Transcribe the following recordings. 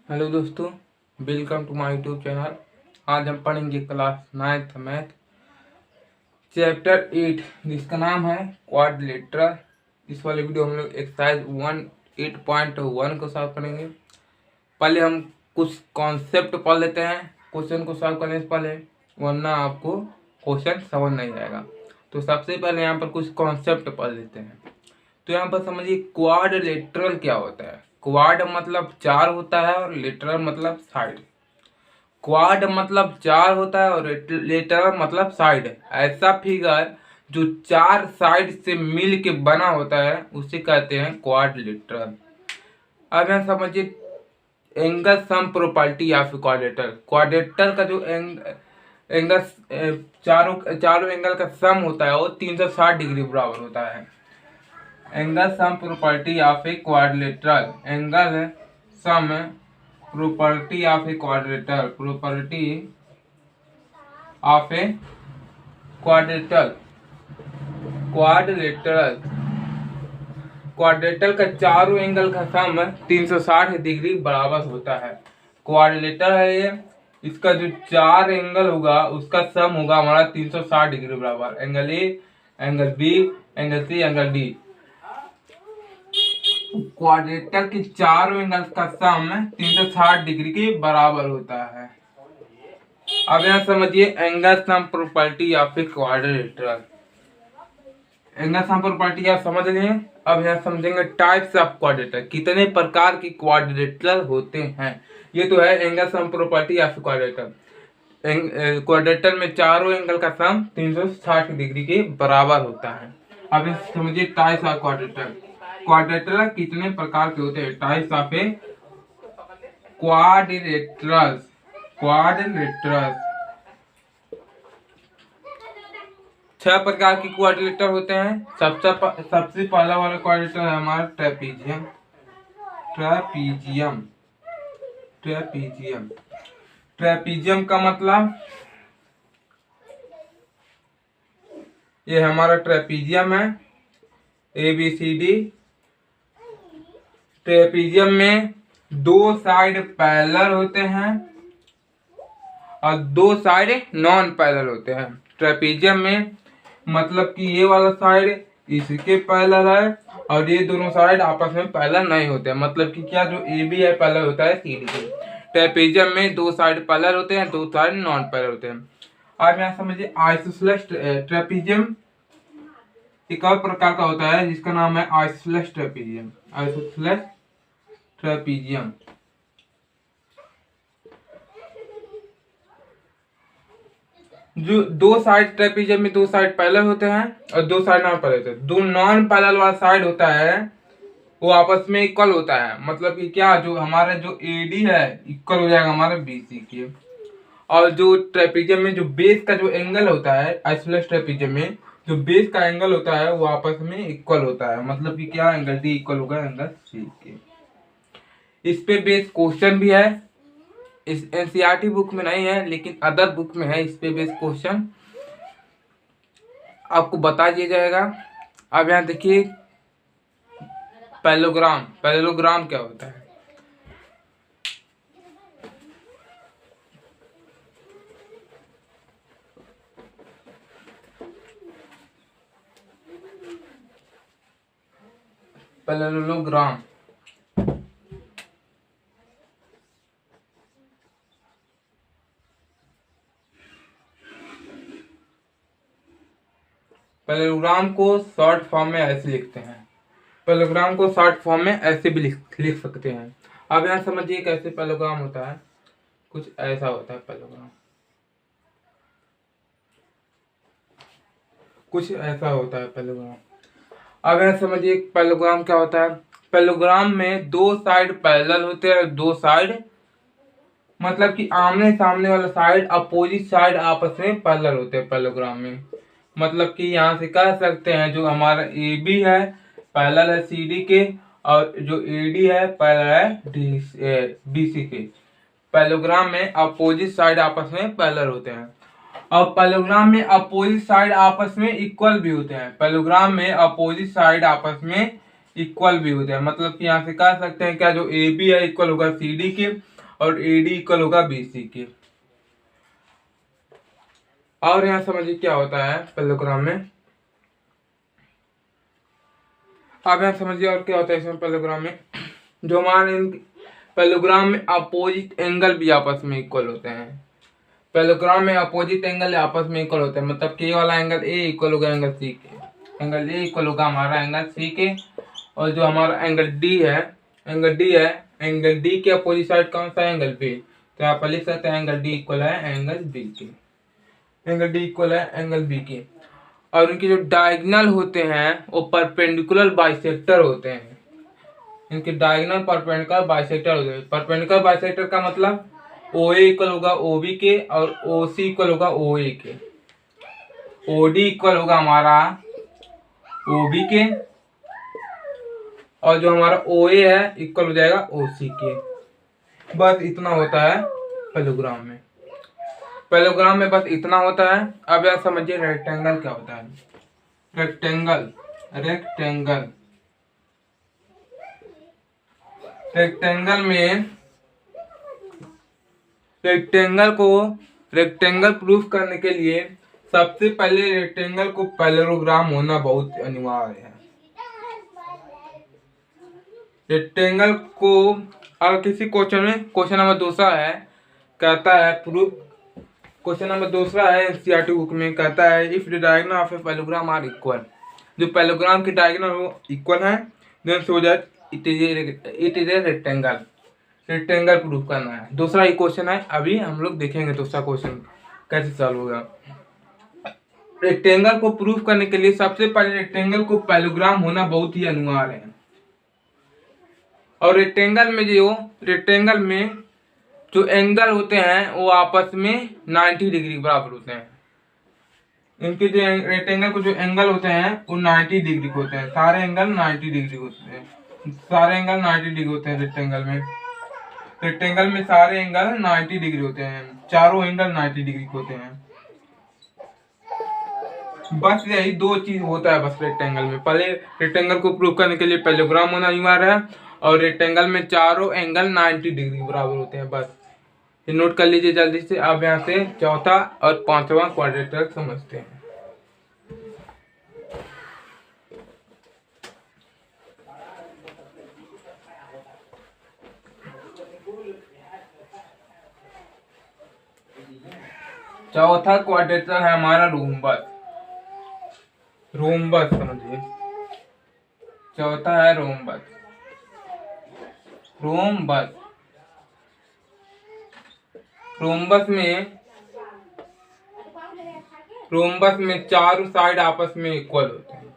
Hello दोस्तों, welcome to my YouTube channel. आज हम पढ़ेंगे क्लास 9th मैथ चैप्टर 8 जिसका नाम है क्वाड्रिलेटरल। इस वाले वीडियो हम लोग एक्सरसाइज 8.1 को सॉल्व करेंगे। पहले हम कुछ कॉन्सेप्ट पढ़ लेते हैं क्वेश्चन को सॉल्व करने से पहले, वरना आपको क्वेश्चन समझ नहीं आएगा। तो सबसे पहले यहाँ पर कुछ कॉन्सेप्ट पढ़ लेते हैं। तो यहाँ पर समझिए क्वाड्रिलेटरल क्या होता है। क्वाड मतलब चार होता है और लेटरल मतलब साइड। क्वाड मतलब चार होता है और लेटरल मतलब साइड। ऐसा फिगर जो चार साइड से मिल के बना होता है उसे कहते हैं क्वाड्रिलेटरल। अब यहाँ समझिए angle sum property of quadrilateral. Quadrilateral का जो एंगल चारों एंगल का सम होता है वो 360 डिग्री बराबर होता है। Angle sum property of a quadrilateral. Angle sum property of a quadrilateral. Property of a quadrilateral. Quadrilateral का चारों एंगल का सम 360 डिग्री बराबर होता है। क्वाड्रिलेटरल है ये, इसका जो चार एंगल होगा उसका सम होगा हमारा 360 डिग्री बराबर। Angle A, angle B, angle C, angle D. Quadrilateral के चारों एंगल का सम 360 डिग्री के बराबर होता है। अब यहाँ समझिए angle sum property of a quadrilateral. Angle sum property आप समझ गए। अब यहाँ समझेंगे टाइप्स ऑफ क्वाड्रिलेटरल, कितने प्रकार की क्वाड्रिलेटरल होते हैं। ये तो है angle sum property of quadrilateral. Quadrilateral में चारों एंगल का सम 360 डिग्री के बराबर होता है। अब समझिए टाइप्स ऑफ क्वाड्रिलेटरल। क्वाड्रिलेटरल कितने प्रकार के होते हैं। Types of a quadrilateral. छह प्रकार की क्वाड्रिलेटरल होते हैं। सबसे पहला वाला क्वाड्रिलेटरल है हमारा ट्रेपीजियम। ट्रेपीजियम का मतलब ये हमारा ट्रेपीजियम है, ABCD। ट्रेपीजियम में दो साइड पैरेलल होते हैं और दो साइड नॉन पैरेलल होते हैं। ट्रेपीजियम में मतलब कि ये वाला साइड इसके पैरेलल है और ये दोनों साइड आपस में पैरेलल नहीं होते हैं। मतलब कि क्या, जो AB है पैरेलल होता है CD के। ट्रेपीजियम में दो साइड पैरेलल होते हैं, दो साइड नॉन पैरेलल होते हैं। अब यहाँ समझिए आइसोसेलेस ट्रेपीजियम एक और प्रकार का होता है जिसका नाम है आइसोसेलेस ट्रेपीजियम। आइसोसेलेस ट्रेपीजियम जो दो साइड ट्रेपीजियम में दो साइड पैरेलल होते हैं और दो साइड नॉन पैरेलल होते हैं। दो नॉन पैरेलल वाला साइड होता है वो आपस में इक्वल होता है। मतलब कि क्या, जो हमारा जो AD है इक्वल हो जाएगा हमारे BC के। और जो ट्रेपीजियम में जो बेस का जो एंगल होता है, आइसोसेलेस ट्रेपीजियम में जो बेस का एंगल होता है वो आपस में इक्वल होता है। मतलब कि क्या, एंगल D इक्वल होगा एंगल C के। इस पे बेस क्वेश्चन भी है। इस NCERT बुक में नहीं है लेकिन अदर बुक में है। इस पे बेस क्वेश्चन आपको बता दिया जाएगा। अब यहाँ देखिए पैरेललोग्राम क्या होता है। पैरेललोग्राम पैरेललोग्राम को शॉर्ट फॉर्म में ऐसे लिखते हैं। पैरेललोग्राम को शॉर्ट फॉर्म में ऐसे भी लिख सकते हैं। अब यहाँ समझिए कैसे पैरेललोग्राम होता है। कुछ ऐसा होता है पैरेललोग्राम, कुछ ऐसा होता है पैरेललोग्राम। अब यहाँ समझिए पैरेललोग्राम क्या होता है। पैरेललोग्राम में दो साइड पैरेलल होते हैं, दो साइड मतलब कि आमने सामने वाला साइड अपोजिट साइड आपस में पैरेलल होते हैं पैरेललोग्राम में। मतलब कि यहाँ से कह सकते हैं जो हमारा AB है पैरेलल है CD के और जो AD है पैरेलल है BC के। पैरेललोग्राम में अपोजिट साइड आपस में पैरेलल होते हैं और पैरेललोग्राम में अपोजिट साइड आपस में इक्वल भी होते हैं। पैरेललोग्राम में अपोजिट साइड आपस में इक्वल भी होते हैं। मतलब कि यहाँ से कह सकते हैं क्या, जो AB है इक्वल होगा CD के और AD इक्वल होगा BC के। और यहाँ समझिए क्या होता है पैरेललोग्राम में। अब यहाँ समझिए और क्या होता है इसमें पैरेललोग्राम में। जो हमारे पैरेललोग्राम में अपोजिट एंगल भी आपस में इक्वल होते हैं। पैरेललोग्राम में अपोजिट एंगल आपस में इक्वल होते हैं, मतलब के वाला एंगल A इक्वल होगा एंगल C के, एंगल A इक्वल होगा हमारा एंगल C के। और जो हमारा एंगल D है, एंगल D के अपोजिट साइड कौन सा एंगल B, तो आप लिख सकते हैं एंगल D इक्वल है एंगल B के, एंगल D इक्वल है एंगल B के। और उनके जो डायगोनल होते हैं वो परपेंडिकुलर बाइसेक्टर होते हैं। इनके डायगोनल परपेंडिकुलर बाइसेक्टर होते हैं। परपेंडिकुलर बाइसेक्टर का मतलब OA इक्वल होगा OB के और OC इक्वल होगा OA के, OD इक्वल होगा हमारा OB के, और जो हमारा OA है इक्वल हो जाएगा OC के। बस इतना होता है पैरेललोग्राम में। पैरेललोग्राम में बस इतना होता है। अब यार समझिए रेक्टेंगल क्या होता है। रेक्टेंगल रेक्टेंगल प्रूफ करने के लिए सबसे पहले रेक्टेंगल को पैरेललोग्राम होना बहुत अनिवार्य है। रेक्टेंगल को अगर किसी क्वेश्चन नंबर दूसरा है, कहता है प्रूफ, क्वेश्चन नंबर दूसरा है NCERT बुक में, कहता है if the diagonal of a parallelogram are equal, जो पैरेललोग्राम की डायगोनल वो इक्वल है, then so that it is a rectangle. Rectangle proof करना है। दूसरा ही क्वेश्चन है, अभी हम लोग देखेंगे दूसरा क्वेश्चन कैसे सॉल्व होगा। रेक्टेंगल को प्रूफ करने के लिए सबसे पहले रेक्टेंगल को पैरेललोग्राम होना बहुत ही अनिवार्य है। और रेक्टेंगल में जो एंगल होते हैं वो आपस में 90 डिग्री बराबर होते हैं। इनके जो रेक्टेंगल को जो एंगल होते हैं वो 90 डिग्री होते हैं। सारे एंगल 90 डिग्री होते हैं। रेक्टेंगल में सारे एंगल 90 डिग्री होते हैं। चारों एंगल 90 डिग्री होते हैं। बस यही दो चीज होता है बस रेक्टेंगल में। पहले रेक्टेंगल को प्रूव करने के लिए पैरेललोग्राम होना अनिवार्य है, और रेक्टेंगल में चारों एंगल 90 डिग्री बराबर होते हैं। बस ये नोट कर लीजिए जल्दी से। अब यहाँ से चौथा और पांचवा क्वाड्रेटर समझते हैं। चौथा क्वाड्रेटर है हमारा रोम्बस समझिए। चौथा है रोम्बस। रोम्बस में चारों साइड आपस में इक्वल होते हैं।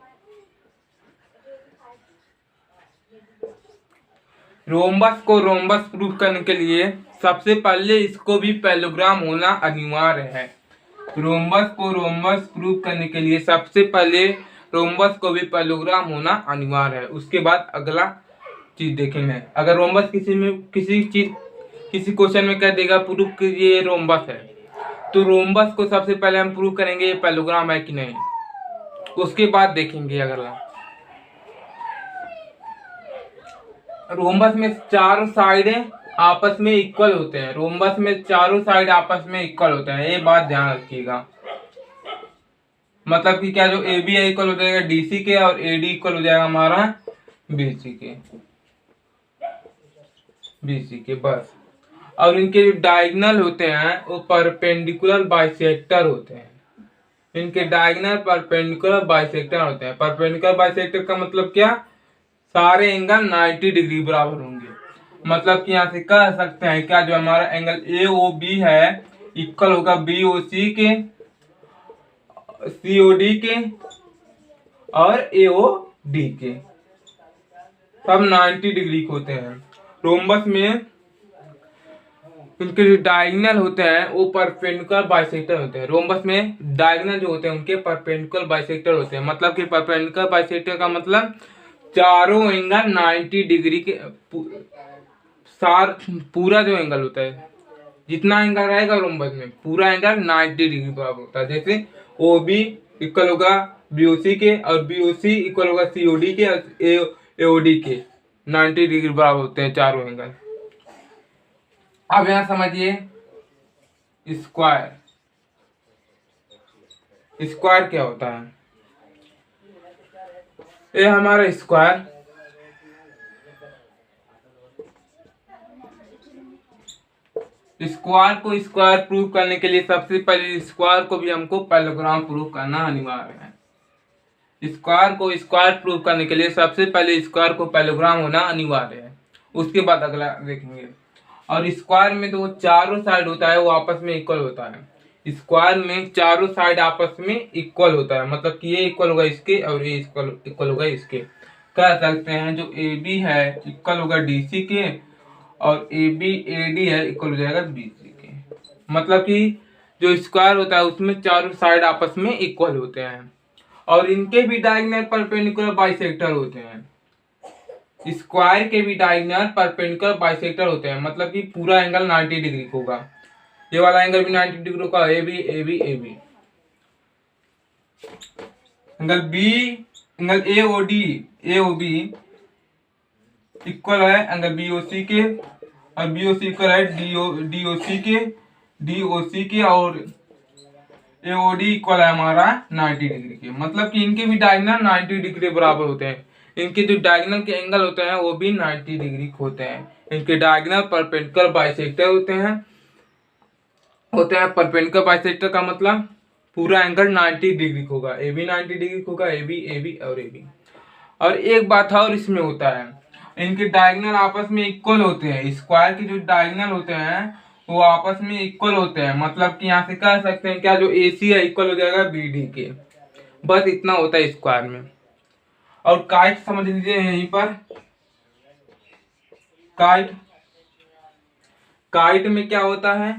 रोम्बस को रोम्बस प्रूफ करने के लिए सबसे पहले इसको भी पैरेललोग्राम होना अनिवार्य है। रोम्बस को रोम्बस प्रूफ करने के लिए सबसे पहले रोम्बस को भी पैरेललोग्राम होना अनिवार्य है। उसके बाद अगला चीज देखेंगे। अगर रोम्बस किसी क्वेश्चन में कह देगा प्रूफ कीजिए रोम्बस है, तो रोम्बस को सबसे पहले हम प्रूफ करेंगे ये पैरेललोग्राम है कि नहीं, उसके बाद देखेंगे अगला। रोम्बस में चारों साइडें आपस में इक्वल होते हैं। रोम्बस में चारों साइड आपस में इक्वल होते हैं, ये बात ध्यान रखिएगा। मतलब कि क्या, जो AB इक्वल हो जाएगा DC के और AD इक्वल हो जाएगा हमारा BC के बस। और इनके जो डायगोनल होते हैं वो परपेंडिकुलर बाइसेक्टर होते हैं। इनके डायगोनल परपेंडिकुलर बाइसेक्टर होते हैं। परपेंडिकुलर बाइसेक्टर का मतलब क्या, सारे एंगल 90 डिग्री बराबर होंगे। मतलब कि यहाँ से कह सकते हैं क्या, जो हमारा एंगल AOB है इक्वल होगा BOC के, COD के और AOD के, सब 90 डिग्री के होते हैं। रोम्बस में इनके जो डायगोनल होते हैं वो परपेंडिकुलर बाइसेक्टर होते हैं। रोम्बस में डायगोनल जो होते हैं उनके परपेंडिकुलर बाइसेक्टर होते हैं। मतलब कि परपेंडिकुलर बाइसेक्टर का मतलब चारों एंगल 90 डिग्री के, पूरा जो एंगल होता है, जितना एंगल रहेगा रोम्बस में पूरा एंगल 90 डिग्री बराबर होता है। जैसे OB इक्वल होगा BOC के और BOC इक्वल होगा COD के और AOD के, 90 डिग्री बराबर होते हैं चारों एंगल। अब यहाँ समझिए स्क्वायर। स्क्वायर क्या होता है? ये हमारा स्क्वायर को स्क्वायर प्रूव करने के लिए सबसे पहले स्क्वायर को भी हमको पैरेललोग्राम प्रूव करना अनिवार्य है। स्क्वायर को स्क्वायर प्रूव करने के लिए सबसे पहले स्क्वायर को पैरेललोग्राम होना अनिवार्य है, उसके बाद अगला देखेंगे। और स्क्वायर में तो चारों साइड होता है वो आपस में इक्वल होता है। स्क्वायर में चारों साइड आपस में इक्वल होता है, मतलब कि ये इक्वल होगा इसके और ये इक्वल होगा इसके। कह सकते हैं जो ए बी है इक्वल होगा डी सी के और ए बी ए डी है इक्वल हो जाएगा बी सी के। मतलब कि जो स्क्वायर होता है उसमें चारों साइड आपस में इक्वल होते हैं और इनके भी डायगोनल परपेंडिकुलर बाइसेक्टर होते हैं। स्क्वायर के भी डायगोनल परपेंडिकुलर बाइसेक्टर होते हैं, मतलब कि पूरा एंगल 90 डिग्री होगा। ये वाला एंगल भी 90 डिग्री का, A B A B A B. Angle B angle A O B equal है एंगल बी ओ सी के और बी ओ सी इक्वल है डी ओ सी के और ए ओ डी इक्वल है हमारा 90 डिग्री के। मतलब कि इनके भी डायगोनल 90 डिग्री बराबर होते हैं। इनके जो डायगोनल के एंगल होते हैं वो भी 90 डिग्री होते हैं। इनके डायगोनल परपेंडिकुलर बाइसेक्टर होते हैं। परपेंडिकुलर बाइसेक्टर का मतलब पूरा एंगल 90 डिग्री होगा, ए बी 90 डिग्री होगा, ए बी और ए बी। और एक बात और इसमें होता है, इनके डायगोनल आपस में इक्वल होते हैं। स्क्वायर के जो डायगोनल होते हैं वो आपस में इक्वल होते हैं, मतलब कि यहाँ से कह सकते हैं क्या जो ए सी है इक्वल हो जाएगा बी डी के। बस इतना होता है स्क्वायर में। और काइट समझ लीजिए यहीं पर। काइट में क्या होता है,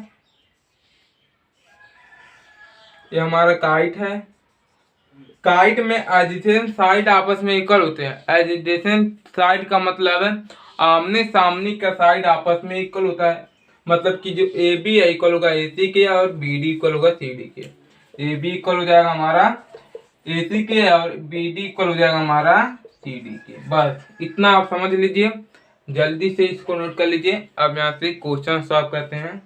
ये हमारा काइट है। काइट में एडजेसेंट साइड आपस में इक्वल होते हैं। एडजेसेंट साइड का मतलब है आमने सामने का साइड आपस में इक्वल होता है। मतलब कि जो ए बी है इक्वल होगा ए सी के और बी डी इक्वल होगा सी डी के। ए बी इक्वल हो जाएगा हमारा ए सी के और बी डी इक्वल हो जाएगा हमारा सी डी के। बस इतना आप समझ लीजिए, जल्दी से इसको नोट कर लीजिए। अब यहाँ से क्वेश्चन सॉल्व करते हैं।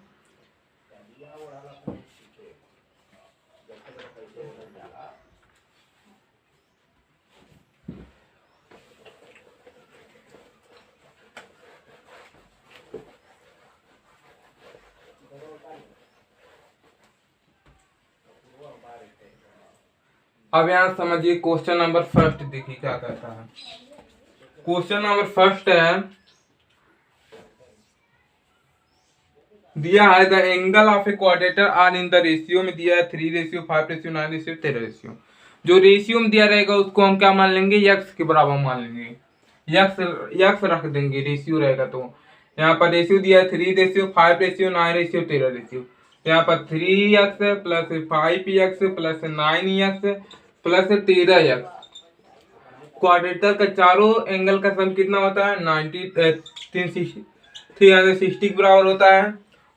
अब यहाँ समझिए क्वेश्चन नंबर फर्स्ट, देखिए क्या कहता है। क्वेश्चन नंबर फर्स्ट है, दिया है the angle of a quadrilateral are in the ratio में दिया है 3:5, 9:13 रेशियो। जो रेशियो में दिया रहेगा उसको हम क्या मान लेंगे, यक्स के बराबर मान लेंगे। यक्स रख देंगे, रेशियो रहेगा तो यहाँ पर रेशियो दिया है 3:5, 9:13। यहाँ पर 3x plus 5x plus 9x plus 13x। क्वाड्रेटर का चारों एंगल का सम कितना होता है, 360 के बराबर होता है।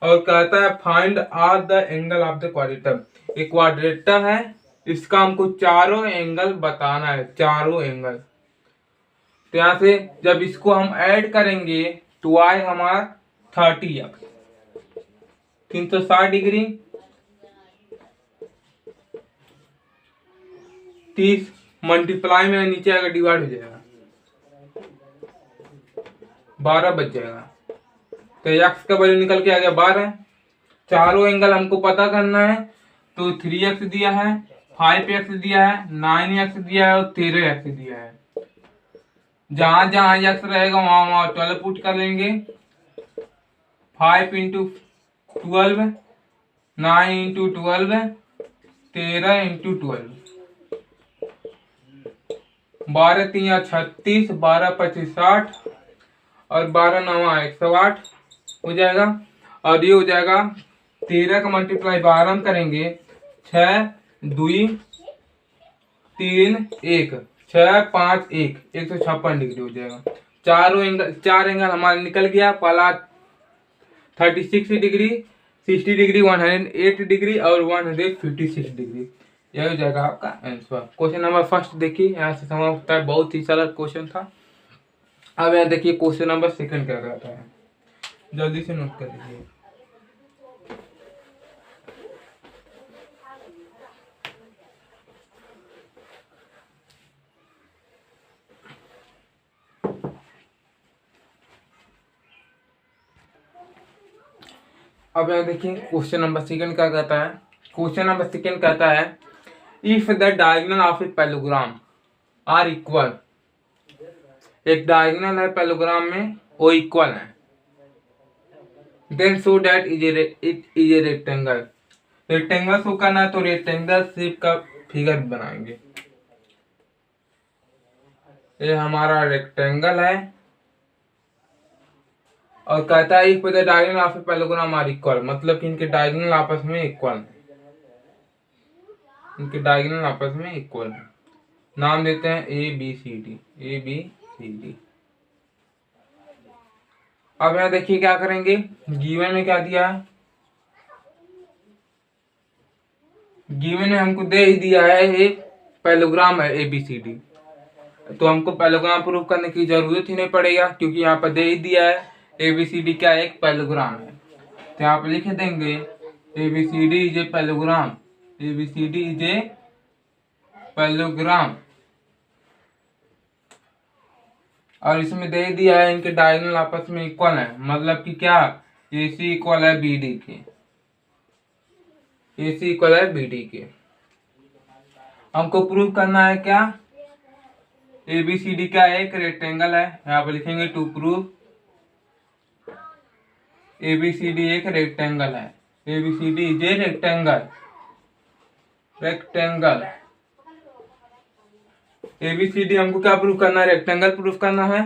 और कहता है find are the angle of the quadrilateral. एक क्वाड्रेटर है, इसका हमको चारों एंगल बताना है, चारों एंगल। तो यहाँ से जब इसको हम ऐड करेंगे तो आएगा हमारा 30x 360 डिग्री 30 मल्टीप्लाई में नीचे आएगा डिवाइड हो जाएगा 12 बच जाएगा। तो x का वैल्यू निकल के आ गया 12। चारों एंगल हमको पता करना है, तो 3x दिया है, 5x दिया है, 9x दिया है और 13x दिया है। जहां जहां x रहेगा वहां वहां 12 पुट कर लेंगे। 5 इंटू 12, 9 इंटू 12, 13 इंटू 12, 12 3 36, 12 25 60 और 12 9 108 हो जाएगा। और ये हो जाएगा 13 का मल्टीप्लाई 12 हम करेंगे 6 2 3 1 6 5 1 156 डिग्री हो जाएगा। चार एंगल हमारे निकल गया। पहला 36 डिग्री, 60 डिग्री, 108 डिग्री और 156 डिग्री। यह हो जाएगा आपका आंसर। क्वेश्चन नंबर फर्स्ट देखिए, यहाँ से समझ सकता है, बहुत ही सरल क्वेश्चन था। अब यहाँ देखिए क्वेश्चन नंबर सेकंड क्या कहता है, जल्दी से नोट कर लीजिए। अब यहाँ देखिए क्वेश्चन नंबर सेकंड क्या कहता है। क्वेश्चन नंबर सेकंड कहता है if the diagonal of a parallelogram are equal, एक डायगोनल है पैलोग्राम में वो इक्वल है, then show that it is a rectangle. Rectangle show करना है तो रेक्टेंगल शेप का फिगर बनाएंगे। ये हमारा रेक्टेंगल है और कहता है if the diagonal of a parallelogram are equal, मतलब कि इनके डायगोनल आपस में इक्वल है, इनके डायगोनल आपस में इक्वल है। नाम देते हैं A B C D, A B C D. अब यहाँ देखिए क्या करेंगे, गिवन में क्या दिया है, गिवन में हमको दे ही दिया है एक पैलोग्राम है ए बी सी डी, तो हमको पैलोग्राम प्रूफ करने की जरूरत ही नहीं पड़ेगा क्योंकि यहाँ पर दे ही दिया है ए बी सी डी क्या एक पैलोग्राम है। तो यहाँ पर लिख देंगे A B C D is a parallelogram, A B C D is a parallelogram. और इसमें दे दिया है इनके डायगोनल आपस में इक्वल है, मतलब कि क्या ए सी इक्वल है बी डी के, ए सी इक्वल है बी डी के। हमको प्रूव करना है क्या, ए बी सी डी का एक रेक्टेंगल है, यहाँ पर लिखेंगे to prove A B C D एक रेक्टेंगल है, A B C D is a rectangle, rectangle. ABCD हमको क्या प्रूफ करना है, रेक्टेंगल प्रूफ करना है।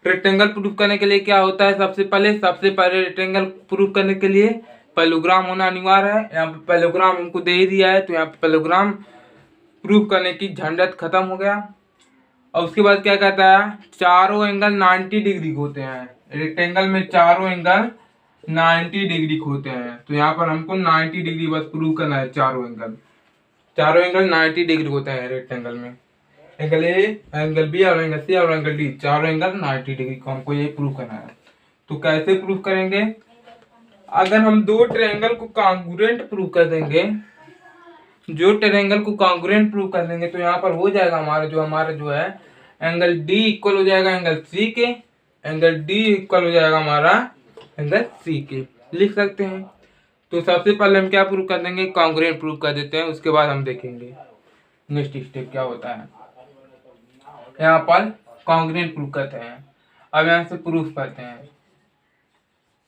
रेक्टेंगल प्रूफ करने के लिए क्या होता है, सबसे पहले रेक्टेंगल प्रूफ करने के लिए पैलोग्राम होना अनिवार्य है। यहाँ पे पैलोग्राम हमको दे ही दिया है तो यहाँ पे पैलोग्राम प्रूफ करने की झंझट खत्म हो गया। और उसके बाद क्या कहता है, चारों एंगल 90 डिग्री होते हैं, रेक्टेंगल में चारों एंगल 90 डिग्री होते हैं। तो यहाँ पर हमको 90 डिग्री बस प्रूफ करना है, चारों एंगल 90 डिग्री होते हैं रेक्टेंगल में, एंगल ए, एंगल बी और एंगल सी और एंगल डी, चारों एंगल 90 डिग्री को हमको ये प्रूफ करना है। तो कैसे प्रूफ करेंगे, अगर हम दो ट्रायंगल को कॉन्ग्रुएंट प्रूफ कर देंगे, जो ट्रायंगल को कॉन्ग्रुएंट प्रूफ कर देंगे तो यहाँ पर हो जाएगा हमारा जो है एंगल डी इक्वल हो जाएगा एंगल सी के, एंगल डी इक्वल हो जाएगा हमारा एंगल सी के, लिख सकते हैं। तो सबसे पहले हम क्या प्रूफ कर देंगे, कॉन्ग्रुएंट प्रूफ कर देते हैं, उसके बाद हम देखेंगे नेक्स्ट स्टेप क्या होता है। यहाँ पर कॉन्ग्रुएंट प्रूफ करते हैं। अब यहाँ से प्रूफ करते हैं,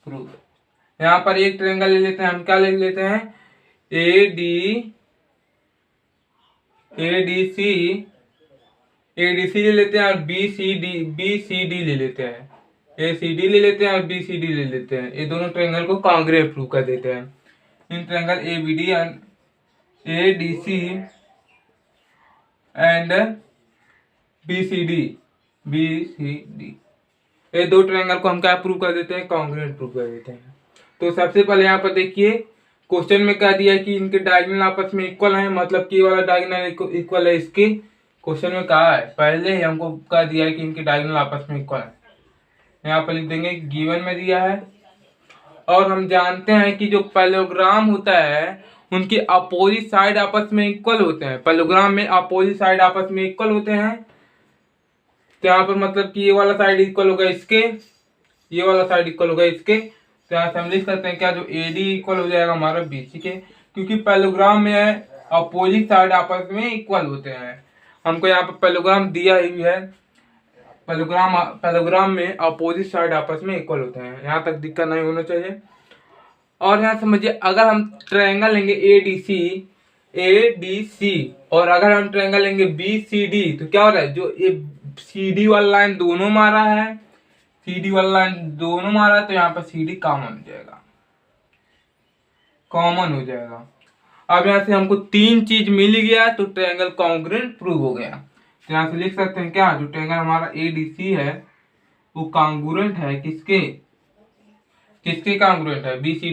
प्रूफ। यहाँ पर एक ट्रायंगल ले लेते हैं, हम क्या ले लेते हैं, ए डी सी ले लेते हैं और बी सी डी ले लेते हैं, ए सी डी ले लेते हैं और बी सी डी ले लेते हैं। ये दोनों ट्रायंगल को कॉन्ग्रुएंट प्रूफ कर देते हैं। In triangle A B D A D C and B C D, ये दो ट्रायंगल को हम क्या प्रूव कर देते हैं, कॉन्ग्रुएंट प्रूव कर देते हैं। तो सबसे पहले यहाँ पर देखिए क्वेश्चन में क्या दिया है कि इनके डायगोनल आपस में इक्वल है, मतलब कि ये वाला डायगोनल इक्वल है इसके, क्वेश्चन में कहा है, पहले ही हमको कह दिया है कि इनके डायगोनल आपस में इक्वल है। यहाँ पर लिख देंगे गिवन में दिया है। और हम जानते हैं कि जो पैलोग्राम होता है उनके अपोजिट साइड आपस में इक्वल होते हैं, पैलोग्राम में अपोजिट साइड आपस में इक्वल होते हैं। तो यहाँ पर मतलब कि ये वाला साइड इक्वल होगा इसके, ये वाला साइड इक्वल होगा इसके। तो यहाँ से हम लिख सकते हैं क्या, जो ए डी इक्वल हो जाएगा हमारा बी सी के, क्योंकि पैलोग्राम में अपोजिट साइड आपस में इक्वल होते हैं। हमको यहाँ पर पैलोग्राम दिया ही है, पैलोग्राम में अपोजिट साइड आपस में इक्वल होते हैं, यहाँ तक दिक्कत नहीं होना चाहिए। और यहाँ समझिए अगर हम ट्रायंगल लेंगे ए डी सी और अगर हम ट्रायंगल लेंगे बी सी डी, तो क्या हो रहा है, जो ये सी डी वाला लाइन दोनों मारा है, सी डी वाला लाइन दोनों मारा है, तो यहाँ पर सी डी कॉमन हो जाएगा, कॉमन हो जाएगा। अब यहाँ से हमको तीन चीज मिल गया तो ट्रायंगल कॉन्ग्रुएंट प्रूव हो गया। तो यहाँ से लिख सकते हैं क्या, जो ट्रायंगल हमारा ए डी सी है वो कॉन्ग्रुएंट है किसके कॉन्ग्रुएंट है, बी सी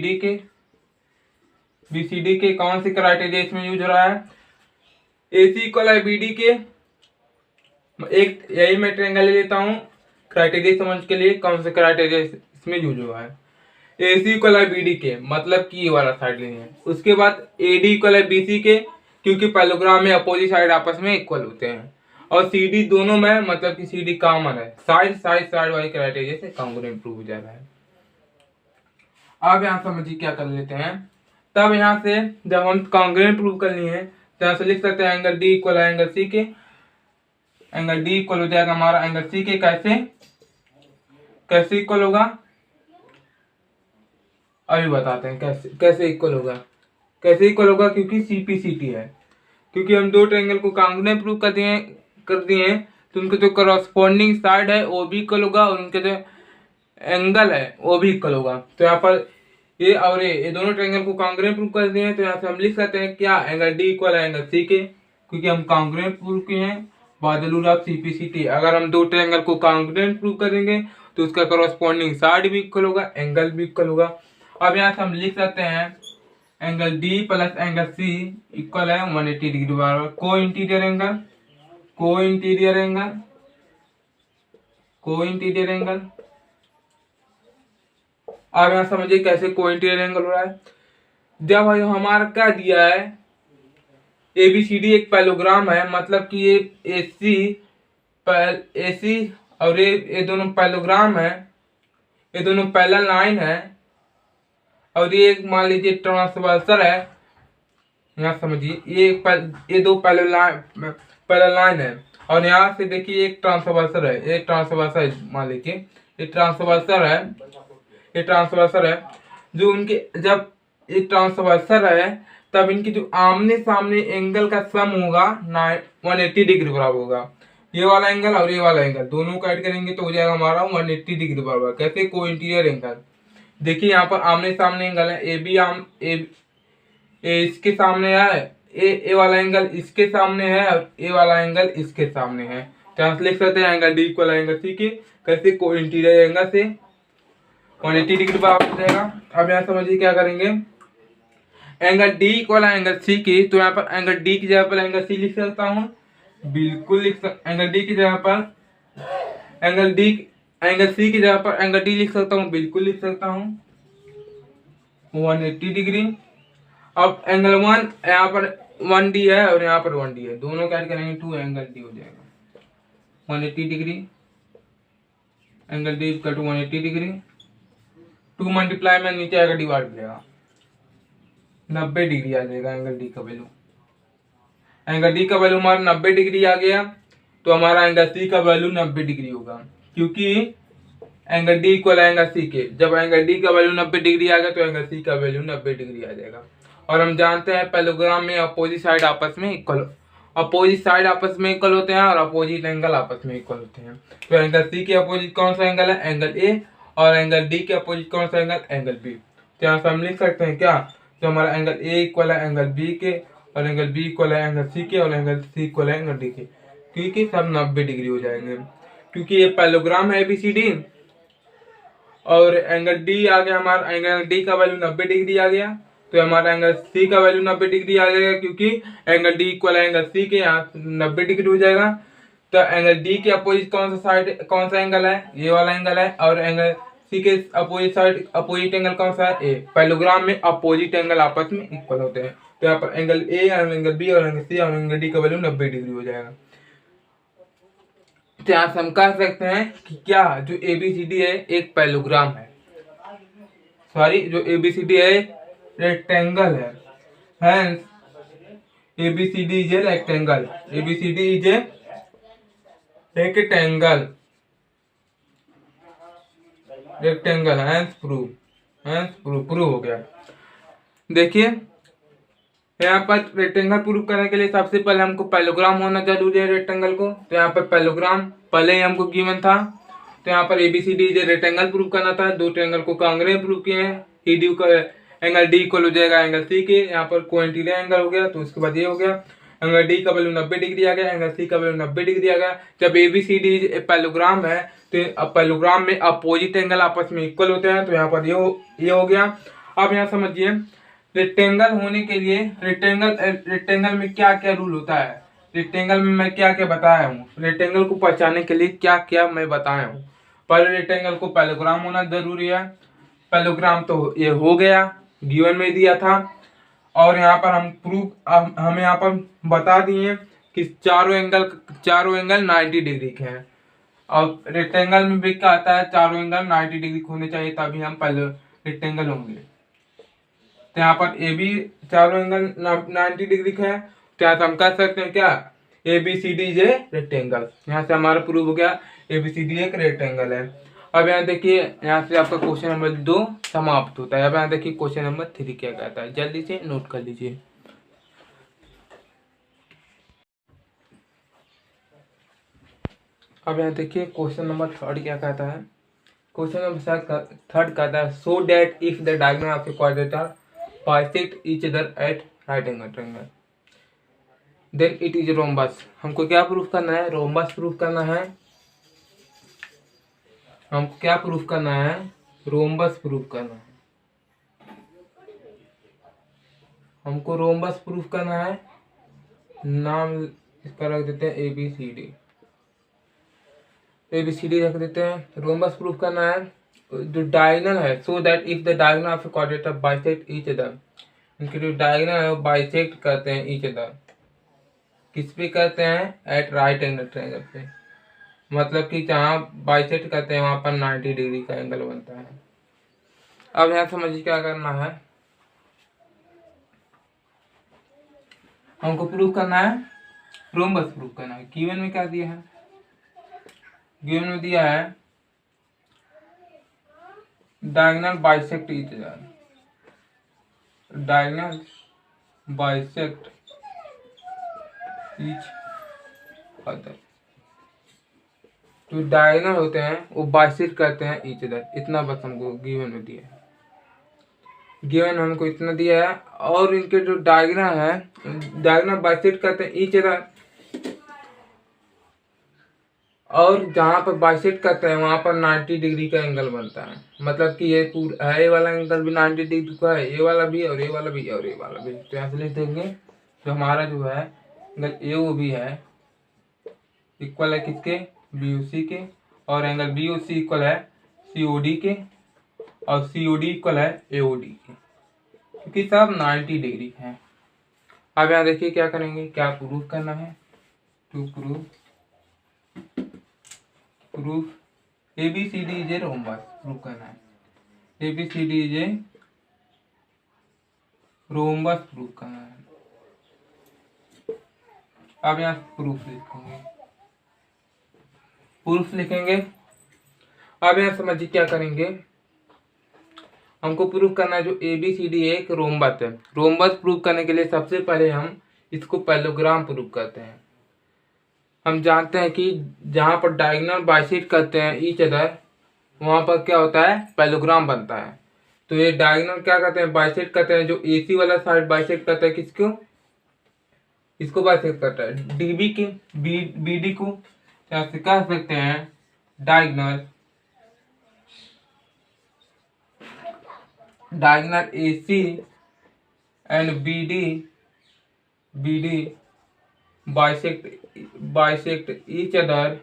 डी के। कौन सी क्राइटेरिया इसमें यूज हो रहा है, ए सी इक्वल है बी डी के। एक यही मैं ट्रायंगल ले लेता हूँ क्राइटेरिया समझ के लिए, कौन सा क्राइटेरिया इसमें यूज हुआ है, ए सी इक्वल है बी डी के, मतलब कि ये वाला साइड लेंगे। उसके बाद ए डी इक्वल है बी सी के, क्योंकि पैलोग्राम में अपोजिट साइड आपस में इक्वल होते हैं। और सी डी दोनों में, मतलब कि सी डी कॉमन है, साइड वाली क्राइटेरिया से कॉन्ग्रुएंट प्रूव हो जा रहा है। अब यहाँ समझिए क्या कर लेते हैं। तब यहाँ से जब हम कॉन्ग्रुएंट प्रूव कर लिए हैं तो यहाँ से लिख सकते हैं एंगल डी इक्वल है एंगल सी के। एंगल डी इक्वल हो जाएगा हमारा एंगल सी के। कैसे इक्वल होगा अभी बताते हैं कैसे इक्वल होगा। क्योंकि सीपीसीटी है, क्योंकि हम दो ट्रायंगल को कॉन्ग्रुएंट प्रूव कर दिए तो उनके जो करस्पॉन्डिंग साइड है वो भी इक्वल होगा और उनके जो एंगल है वो भी इक्वल होगा। तो यहाँ पर ये और ये दोनों ट्रायंगल को कॉन्ग्रुएंट प्रूव कर दिए हैं तो यहाँ से हम लिख सकते हैं क्या, एंगल डी इक्वल है एंगल सी के, क्योंकि हम कॉन्ग्रुएंट प्रूव किए हैं bye the rule of CPCT. अगर हम दो ट्रायंगल को कॉन्ग्रुएंट प्रूव करेंगे तो उसका करस्पॉन्डिंग साइड भी इक्वल होगा, एंगल भी इक्वल होगा। अब यहाँ से हम लिख सकते हैं angle D plus angle C equal है 180 डिग्री बराबर को इंटीरियर एंगल। अब यहाँ समझिए कैसे को इंटीरियर एंगल हो रहा है। जब हमारा क्या दिया है, एबीसीडी एक पैलोग्राम है, मतलब कि ये एसी और ये दोनों पैलोग्राम है, ये दोनों पैरेलल लाइन है और ये एक मान लीजिए ट्रांसवर्सल है। यहाँ समझिए ये दो पैरेलल लाइन है और यहाँ से देखिए एक ट्रांसवर्सल है, मान लीजिए ये ट्रांसवर्सल है जो उनके जब ये ट्रांसवर्सल है तब इनकी जो आमने सामने एंगल का सम होगा 180 डिग्री बराबर होगा। ये वाला एंगल और ये वाला एंगल दोनों को ऐड करेंगे तो हो जाएगा हमारा 180 डिग्री बराबर। कैसे, को इंटीरियर एंगल। देखिए यहाँ पर आमने सामने एंगल है, ए इसके सामने है, ए वाला एंगल इसके सामने है और ए वाला एंगल इसके सामने है। तो यहाँ लिख सकते हैं angle D equal angle C के। कैसे, को इंटीरियर एंगल से 180 डिग्री बराबर हो जाएगा। अब यहाँ समझिए क्या करेंगे, angle D equal angle C की, तो यहाँ पर एंगल डी की जगह पर एंगल सी लिख सकता हूँ, बिल्कुल एंगल डी की जगह पर एंगल सी की जगह पर एंगल डी लिख सकता हूँ, बिल्कुल लिख सकता हूँ 180 डिग्री। अब एंगल 1 यहाँ पर 1D है और यहाँ पर 1D है, दोनों क्या करेंगे 2 एंगल डी हो जाएगा 180 degree. Angle D equal to 180 degree, 2 multiply में नीचे आएगा डिवाइड करेगा 90 डिग्री आ जाएगा एंगल डी का वैल्यू। एंगल डी का वैल्यू हमारा 90 डिग्री आ गया तो हमारा एंगल सी का वैल्यू 90 डिग्री होगा, क्योंकि angle D equal angle C के। जब एंगल डी का वैल्यू 90 डिग्री आ गया तो एंगल सी का वैल्यू 90 डिग्री आ जाएगा। और हम जानते हैं पैरेललोग्राम में अपोजिट साइड आपस में इक्वल होते हैं और अपोजिट एंगल आपस में इक्वल होते हैं। तो एंगल सी के अपोजिट कौन सा एंगल है, एंगल ए, और एंगल डी के अपोजिट कौन सा एंगल, एंगल बी। तो यहाँ से हम लिख सकते हैं क्या, तो हमारा एंगल ए इक्वल है एंगल बी के और एंगल बी इक्वल है एंगल सी के और एंगल सी इक्वल है एंगल डी के, क्योंकि सब 90 डिग्री हो जाएंगे। क्योंकि ये पैरेललोग्राम है एबीसीडी और एंगल डी आ गया, हमारा एंगल डी का वैल्यू 90 डिग्री आ गया तो हमारा एंगल सी का वैल्यू 90 डिग्री आ जाएगा, क्योंकि एंगल डी इक्वल है एंगल सी के, यहाँ 90 डिग्री हो जाएगा। तो एंगल डी के अपोजिट कौन सा एंगल है, ये वाला एंगल है, और एंगल सी के अपोजिट एंगल कौन सा है, ए। पैरेललोग्राम में अपोजिट एंगल आपस में इक्वल होते हैं। तो यहाँ पर एंगल ए और एंगल बी और एंगल सी और एंगल डी का वैल्यू 90 डिग्री हो जाएगा। तो यहाँ से हम कह सकते हैं कि क्या, जो एबीसीडी है एक पैरेललोग्राम है, जो एबीसीडी है रेक्टेंगल है, hence ABCD is a rectangle, ABCD is a rectangle, hence prove हो गया। देखिए यहाँ पर रेक्टेंगल प्रूव करने के लिए सबसे पहले हमको पैरेललोग्राम होना जरूरी है रेक्टेंगल को। तो यहाँ पर पैरेललोग्राम पहले ही हमको गिवन था। तो यहाँ पर एबीसीडी जो रेक्टेंगल प्रूव करना था, दो ट्रायंगल को कॉन्ग्रुएंट प्रूव किए हैं, एंगल डी इक्वल हो जाएगा एंगल सी के, यहाँ पर को इंटीरियर एंगल हो गया। तो उसके बाद ये हो गया एंगल डी का वैल्यू 90 डिग्री आ गया, एंगल सी का वैल्यू 90 डिग्री आ गया। जब एबीसीडी पैरेललोग्राम है तो पैरेललोग्राम में अपोजिट एंगल आपस में इक्वल होते हैं। तो यहाँ पर ये हो गया। अब यहाँ समझिए रेक्टेंगल होने के लिए रेक्टेंगल में क्या क्या रूल होता है, रेक्टेंगल में मैं क्या क्या बताया हूँ, रेक्टेंगल को पहचानने के लिए क्या क्या मैं बताया हूँ। पहले रेक्टेंगल को पैरेललोग्राम होना जरूरी है। पैरेललोग्राम तो ये हो गया, गिवन में दिया था, और यहाँ पर हम यहाँ पर बता दिए कि चारों एंगल 90 डिग्री के हैं। और रेक्टेंगल में भी क्या आता है, चारों एंगल 90 डिग्री होने चाहिए, तभी हम रेक्टेंगल होंगे। तो यहाँ पर ए बी चारों एंगल 90 डिग्री का है, तो यहाँ से हम कह सकते हैं क्या, A B C D is a rectangle. यहाँ से हमारा प्रूव हो गया ए बी सी डी एक रेक्टेंगल है। अब यहाँ देखिए, यहाँ से आपका क्वेश्चन नंबर 2 समाप्त होता है। अब यहाँ देखिए क्वेश्चन नंबर 3 क्या कहता है, जल्दी से नोट कर लीजिए। अब यहाँ देखिए क्वेश्चन नंबर 3 क्या कहता है। क्वेश्चन नंबर 3 कहता है, so that if the diagonal of a quadrilateral bisect each other at right angle triangle then it is rhombus. हमको क्या प्रूफ करना है, रोम्बस प्रूफ करना है। हमको क्या प्रूफ करना है, रोम्बस प्रूफ करना है। हमको रोम्बस प्रूफ करना है। नाम इसका रख देते हैं A B C D. A B C D रख देते हैं। रोम्बस प्रूफ करना है जो डायगोनल है, so that if the diagonal of a quadrilateral bisect each other, इनके जो डायगोनल है वो बाइसेक्ट करते हैं ईच अदर। किस पे करते हैं, एट राइट एंगल ट्रायंगल पे। मतलब कि जहाँ बाइसेक्ट करते हैं वहां पर 90 डिग्री का एंगल बनता है। अब यहाँ समझिए क्या करना है, हमको प्रूफ करना है, रोम्बस प्रूफ करना है। गिवन में क्या दिया है, गिवन में दिया है diagonal bisect each other, diagonal bisect each other. जो डायगोनल होते हैं वो बाइसेक्ट करते हैं ईच अदर। इतना बस हमको गिवन में दिया है, गिवन हमको इतना दिया है। और इनके जो डायगोनल है, डायगोनल बाइसेक्ट करते हैं ईच अदर, और जहाँ पर बाइसेक्ट करते हैं वहां पर 90 डिग्री का एंगल बनता है। मतलब कि ये पूरा ए वाला एंगल भी 90 डिग्री का है, ए वाला भी और ए वाला भी और ए वाला भी। तो यहाँ से लिख देंगे तो हमारा जो है एंगल ए ओ भी है इक्वल है किसके, बी ओ सी के, और angle B O C equal है सी ओ डी के, और सी ओ डी इक्वल है ए ओ डी के, क्योंकि सब 90 डिग्री है। अब यहाँ देखिए क्या करेंगे, क्या प्रूफ करना है, to proof A B C D is a rhombus proof करना है। A B C D is a rhombus proof करना है। अब यहाँ प्रूफ लिखेंगे, प्रूफ लिखेंगे। अब यहाँ समझिए क्या करेंगे, हमको प्रूफ करना है जो ए बी सी डी एक रोम्बस है। रोम्बस प्रूफ करने के लिए सबसे पहले हम इसको पैरेललोग्राम प्रूफ करते हैं। हम जानते हैं कि जहाँ पर डायगोनल बाइसेक्ट करते हैं ईच अदर वहाँ पर क्या होता है, पैरेललोग्राम बनता है। तो ये डायगोनल क्या करते हैं, बाइसेक्ट करते हैं। जो ए सी वाला साइड बाइसेक्ट करता है किसको, इसको बाइसेक्ट करता है डी बी के, बी डी को। ऐसे कह सकते हैं diagonal A C and B D bisect each other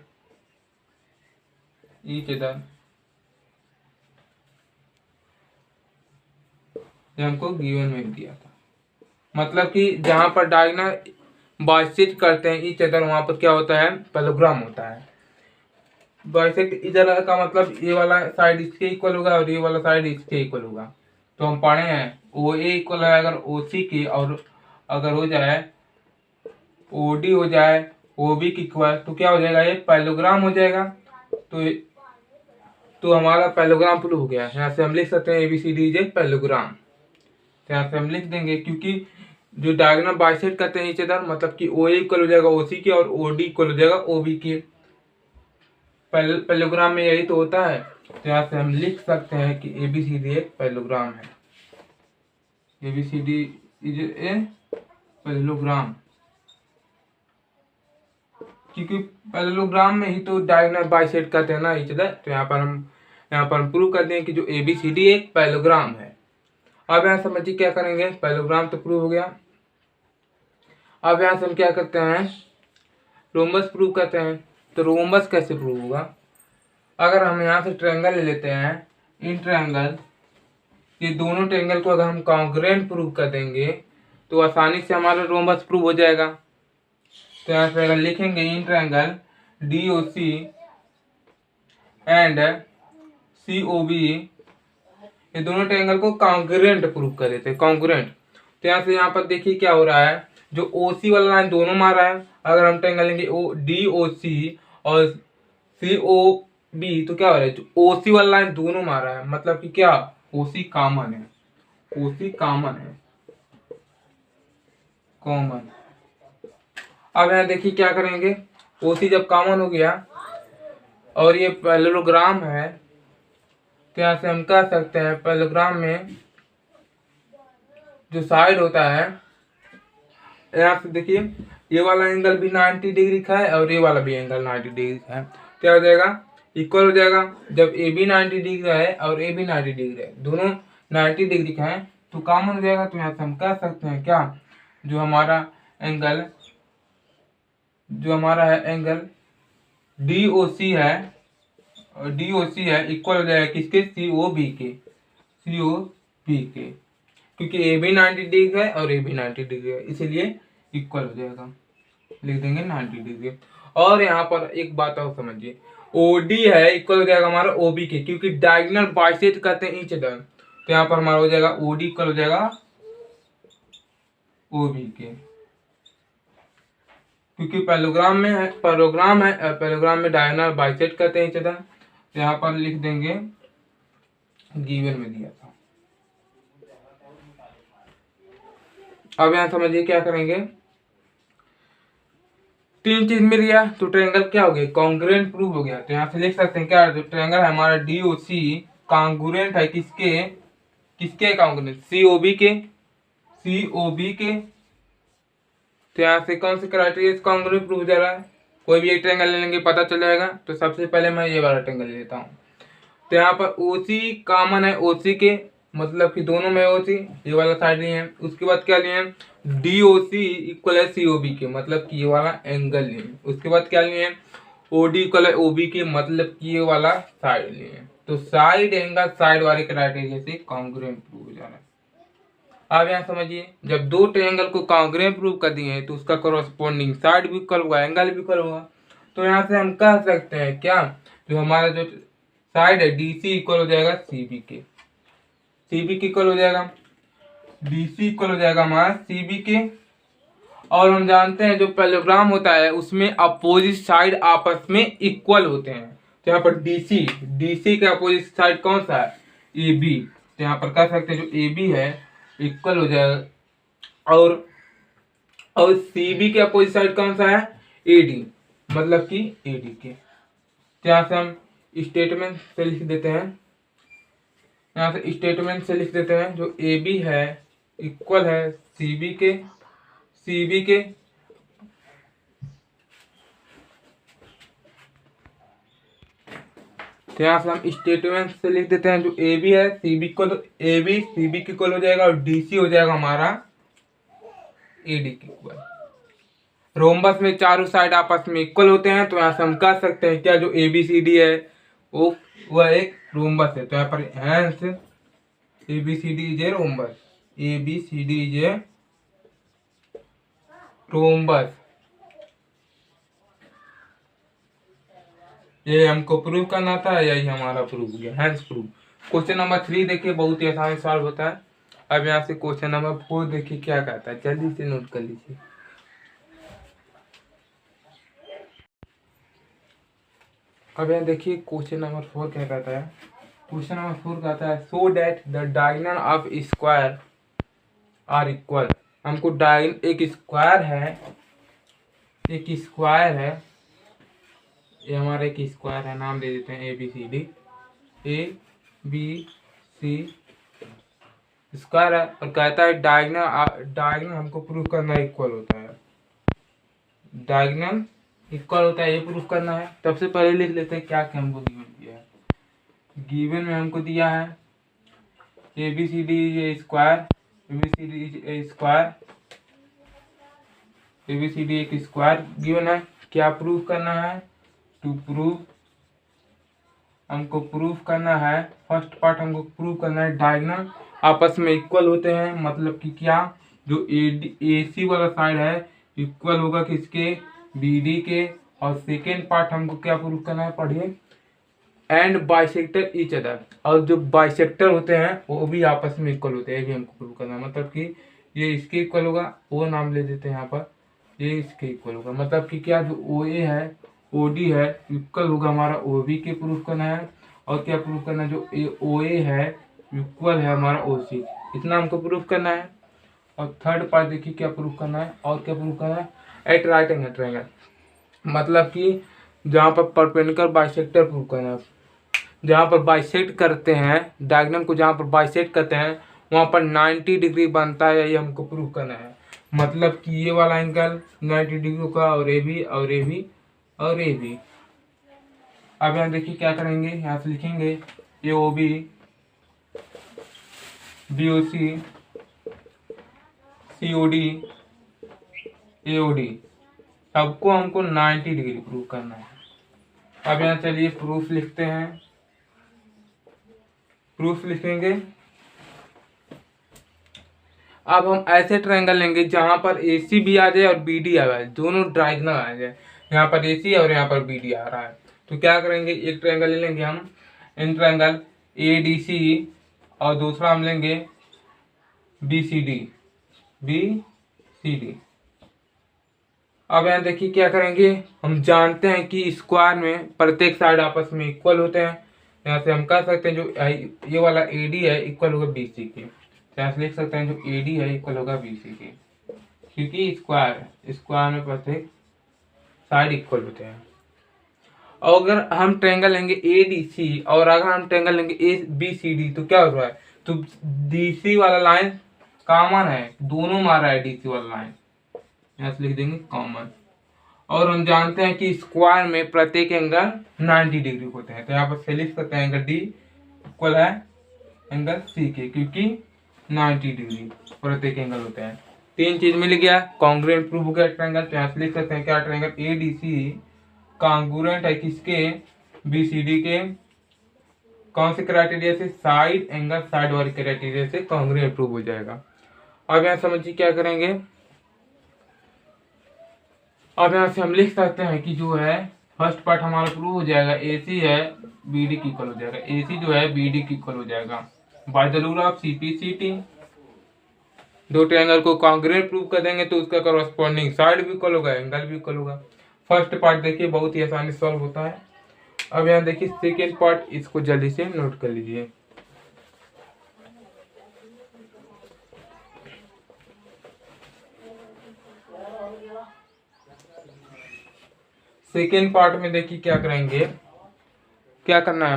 ये हमको गिवन में दिया था। मतलब कि जहां पर डायगोनल बाइसेक्ट करते हैं ईच अदर वहां पर क्या होता है, पैरेललोग्राम होता है। बाइसेक्ट इधर का मतलब ये वाला साइड इसके इक्वल होगा और ये वाला साइड इसके इक्वल होगा। तो हम पढ़े हैं ओ ए इक्वल है अगर ओ सी की, और अगर हो जाए ओ डी हो जाए ओ बी की इक्वल, तो क्या हो जाएगा, ये पैरेललोग्राम हो जाएगा। तो हमारा पैरेललोग्राम प्रूफ हो गया। यहाँ से हम लिख सकते हैं A B C D is a parallelogram. तो यहाँ से हम लिख देंगे, क्योंकि जो डायगोनल बाइसेक्ट करते हैं ईच अदर मतलब कि ओ ए इक्वल हो जाएगा ओ सी की और ओ डी इक्वल हो जाएगा ओ बी की। पैरेललोग्राम में यही तो होता है। तो यहाँ से हम लिख सकते हैं कि ए बी सी डी एक पैरेललोग्राम है। A B C D is a parallelogram, क्योंकि पैरेललोग्राम में ही तो डायगोनल बाइसेक्ट करते हैं ना ईच अदर। तो यहाँ पर हम प्रूव कर दें कि जो ए बी सी डी एक पैरेललोग्राम है। अब यहाँ समझिए क्या करेंगे, पैरेललोग्राम तो प्रूव हो गया। अब यहाँ से हम क्या करते हैं, रोम्बस प्रूव करते हैं। तो रोम्बस कैसे प्रूव होगा, अगर हम यहाँ से ट्रायंगल ले लेते हैं, इन ट्रायंगल, ये दोनों ट्रायंगल को अगर हम कॉन्ग्रुएंट प्रूव कर देंगे तो आसानी से हमारा रोम्बस प्रूव हो जाएगा। तो यहाँ पे अगर लिखेंगे इन triangle D O C and C O B ये दोनों ट्रायंगल को कॉन्ग्रुएंट प्रूव कर देते हैं, कॉन्ग्रुएंट। तो यहाँ से यहाँ पर देखिए क्या हो रहा है, जो OC वाला लाइन दोनों मार रहा है। अगर हम ट्रायंगल लेंगे DOC और COB तो क्या हो रहा है, जो OC वाला लाइन दोनों मार रहा है, मतलब कि क्या OC कॉमन है, OC कॉमन है, कॉमन। अब यहाँ देखिए क्या करेंगे, OC जब कॉमन हो गया और ये पैरेललोग्राम है, तो यहाँ से हम कह सकते हैं पैरेललोग्राम में जो साइड होता है, यहाँ से देखिए ये वाला एंगल भी 90 डिग्री का है और ये वाला भी एंगल 90 डिग्री का है। क्या हो जाएगा, इक्वल हो जाएगा। जब AB 90 डिग्री का है और AB 90 डिग्री है, दोनों 90 डिग्री का है, तो कॉमन हो जाएगा। तो यहाँ से हम कह सकते हैं क्या, जो हमारा है एंगल DOC है, और DOC है इक्वल हो जाएगा किसके, COB के, क्योंकि AB 90 डिग्री है और AB 90 डिग्री है, इसीलिए इक्वल हो जाएगा, लिख देंगे 90 डिग्री। और यहाँ पर एक बात और समझिए, OD है इक्वल हो जाएगा हमारा OB के, क्योंकि डायगोनल बाइसेक्ट करते हैं ईच अदर। तो यहाँ पर हमारा हो जाएगा OD इक्वल हो जाएगा OB के, क्योंकि पैरेललोग्राम में डायगोनल बाइसेक्ट करते हैं ईच अदर। तो यहाँ पर लिख देंगे, गिवन में दिया था। अब यहाँ समझिए क्या करेंगे, तीन चीज मिल गया तो ट्रायंगल क्या हो गया, कॉन्ग्रुएंट प्रूव हो गया। तो यहाँ से लिख सकते हैं क्या, जो ट्रायंगल है हमारा DOC कॉन्ग्रुएंट है किसके कॉन्ग्रुएंट, COB के। तो यहाँ से कौन से क्राइटेरिया से कॉन्ग्रुएंट प्रूव जा रहा है, कोई भी एक ट्रायंगल ले लेंगे पता चल जाएगा। तो सबसे पहले मैं ये वाला ट्रायंगल लेता हूँ। तो यहाँ पर OC कॉमन है OC के, मतलब कि दोनों में OC, ये वाला साइड लिए हैं। उसके बाद क्या लिए हैं, DOC इक्वल है COB के, मतलब कि ये वाला एंगल लिए हैं। उसके बाद क्या लिए हैं, OD इक्वल है OB के, मतलब कि ये वाला साइड लिए हैं। तो साइड एंगल साइड वाले क्राइटेरिया से कॉन्ग्रुएंट प्रूव हो जा रहा है। अब यहाँ समझिए, जब दो ट्रायंगल को कॉन्ग्रुएंट प्रूव कर दिए हैं तो उसका कॉरस्पॉन्डिंग साइड भी इक्वल होगा, एंगल भी इक्वल होगा। तो यहाँ से हम कह सकते हैं क्या, जो हमारा जो साइड है DC इक्वल हो जाएगा CB के, CB के इक्वल हो जाएगा, DC इक्वल हो जाएगा हमारा CB के। और हम जानते हैं जो पैरेललोग्राम होता है उसमें अपोजिट साइड आपस में इक्वल होते हैं। तो यहाँ पर DC के अपोजिट साइड कौन सा है, AB। तो यहाँ पर कह सकते हैं जो AB है इक्वल हो जाएगा, और CB के अपोजिट साइड कौन सा है, AD, मतलब कि AD के। तो यहाँ से हम स्टेटमेंट से लिख देते हैं, यहाँ से स्टेटमेंट से लिख देते हैं, जो AB है इक्वल है CB के। तो यहाँ से हम स्टेटमेंट से लिख देते हैं, जो AB है CB के इक्वल हो जाएगा, और DC हो जाएगा हमारा AD के इक्वल। रोम्बस में चारों साइड आपस में इक्वल होते हैं। तो यहाँ से हम कह सकते हैं क्या, जो ABCD है वो एक रोम्बस है। तो यहाँ पर hence ABCD is a rhombus, ABCD is a rhombus. ये हमको प्रूव करना था, यही हमारा प्रूव हो गया, हैंस प्रूव। क्वेश्चन नंबर 3 देखिए, बहुत ही आसान सवाल होता है। अब यहाँ से क्वेश्चन नंबर 4 देखिए क्या कहता है, जल्दी से नोट कर लीजिए। अब यहाँ देखिए क्वेश्चन नंबर 4 क्या कहता है। क्वेश्चन नंबर 4 कहता है, so that the diagonal of square are equal. हमको एक स्क्वायर है, ये हमारा एक स्क्वायर है, नाम दे देते हैं ABCD, स्क्वायर है। और कहता है डायगोनल हमको प्रूफ करना इक्वल होता है, डायगोनल इक्वल होता है, ये प्रूफ करना है। तब से पहले लिख लेते हैं क्या क्या हमको गिवन दिया है। गिवन में हमको दिया है ABCD is A square, ABCD एक स्क्वायर गिवन है। क्या प्रूफ करना है, हमको प्रूफ करना है, फर्स्ट पार्ट हमको प्रूफ करना है डायगोनल आपस में इक्वल होते हैं, मतलब कि क्या, जो AC वाला साइड है इक्वल होगा किसके, BD के। और सेकेंड पार्ट हमको क्या प्रूफ करना है, पढ़िए, एंड बाइसेक्टर ईच अदर, और जो बाइसेक्टर होते हैं वो भी आपस में इक्वल होते हैं, ये भी हमको प्रूव करना है। मतलब कि ये इसके इक्वल होगा, वो नाम ले देते हैं यहाँ पर, ये इसके इक्वल होगा। मतलब कि क्या, जो ओ ए है ओ डी है इक्वल होगा हमारा ओ बी के, प्रूफ करना है। और क्या प्रूफ करना है, जो ओ ए है इक्वल है हमारा ओ सी, इतना हमको प्रूफ करना है। और थर्ड पार्ट देखिए क्या प्रूफ करना है, और क्या प्रूफ करना है, एट राइट एंगल ट्रायंगल, मतलब कि जहाँ पर परपेंडिकुलर बाइसेक्टर प्रूफ करना है, जहाँ पर बाइसेक्ट करते हैं डायगोनल को, जहाँ पर बाइसेक्ट करते हैं वहाँ पर 90 डिग्री बनता है, ये हमको प्रूफ करना है। मतलब कि ये वाला एंगल 90 डिग्री का, और ए भी और ए भी और ए भी। अब यहाँ देखिए क्या करेंगे, यहाँ से लिखेंगे ए ओ बी, बी ओ सी, सी ओ डी, ए ओ डी, सबको हमको 90 डिग्री प्रूफ करना है। अब यहाँ चलिए प्रूफ लिखते हैं। प्रूफ लिखेंगे, अब हम ऐसे ट्रायंगल लेंगे जहां पर ए सी भी आ जाए और बी डी आ जाए, दोनों डायगोनल आ जाए। यहाँ पर ए सी और यहाँ पर बी डी आ रहा है, तो क्या करेंगे, एक ट्रायंगल ले लेंगे हम, इन ट्रायंगल ए डी सी, और दूसरा हम लेंगे B C D, B C D. अब यहाँ देखिए क्या करेंगे, हम जानते हैं कि स्क्वायर में प्रत्येक साइड आपस में इक्वल होते हैं। यहाँ से हम कह सकते हैं जो ये वाला ए डी है इक्वल होगा बी सी के, यहाँ से लिख सकते हैं जो ए डी है इक्वल होगा बी सी के, क्योंकि स्क्वायर में प्रत्येक साइड इक्वल होते हैं। और अगर हम ट्रायंगल लेंगे ए डी सी और अगर हम ट्रायंगल लेंगे ए बी सी डी, तो क्या हो रहा है, तो डी सी वाला लाइन कॉमन है, दोनों मारा है डी सी वाला लाइन, यहाँ से लिख देंगे कॉमन। और हम जानते हैं कि स्क्वायर में प्रत्येक एंगल 90 डिग्री होते हैं, तो यहाँ पर से लिख सकते हैं एंगल डी इक्वल है एंगल सी के, क्योंकि 90 डिग्री प्रत्येक एंगल होते हैं। तीन चीज मिल गया, कॉन्ग्रुएंट प्रूफ हो गया ट्रायंगल। तो यहाँ से लिख सकते हैं क्या, triangle A D C congruent है किसके, बी सी डी के, कौन से क्राइटेरिया से, साइड एंगल साइड वाले क्राइटेरिया से कॉन्ग्रुएंट प्रूफ हो जाएगा। अब यहाँ समझिए क्या करेंगे, अब यहाँ से हम लिख सकते हैं कि जो है फर्स्ट पार्ट हमारा प्रूव हो जाएगा, ए सी है बी डी की इक्वल हो जाएगा, ए सी जो है बी डी की इक्वल हो जाएगा by the rule of C P C T. दो ट्रायंगल को कॉन्ग्रुएंट प्रूव कर देंगे तो उसका कॉरस्पॉन्डिंग साइड भी इक्वल होगा, एंगल भी इक्वल होगा। फर्स्ट पार्ट देखिए बहुत ही आसानी से सॉल्व होता है। अब यहाँ देखिए सेकेंड पार्ट, इसको जल्दी से नोट कर लीजिए। सेकेंड पार्ट में देखिए क्या करेंगे, क्या करना है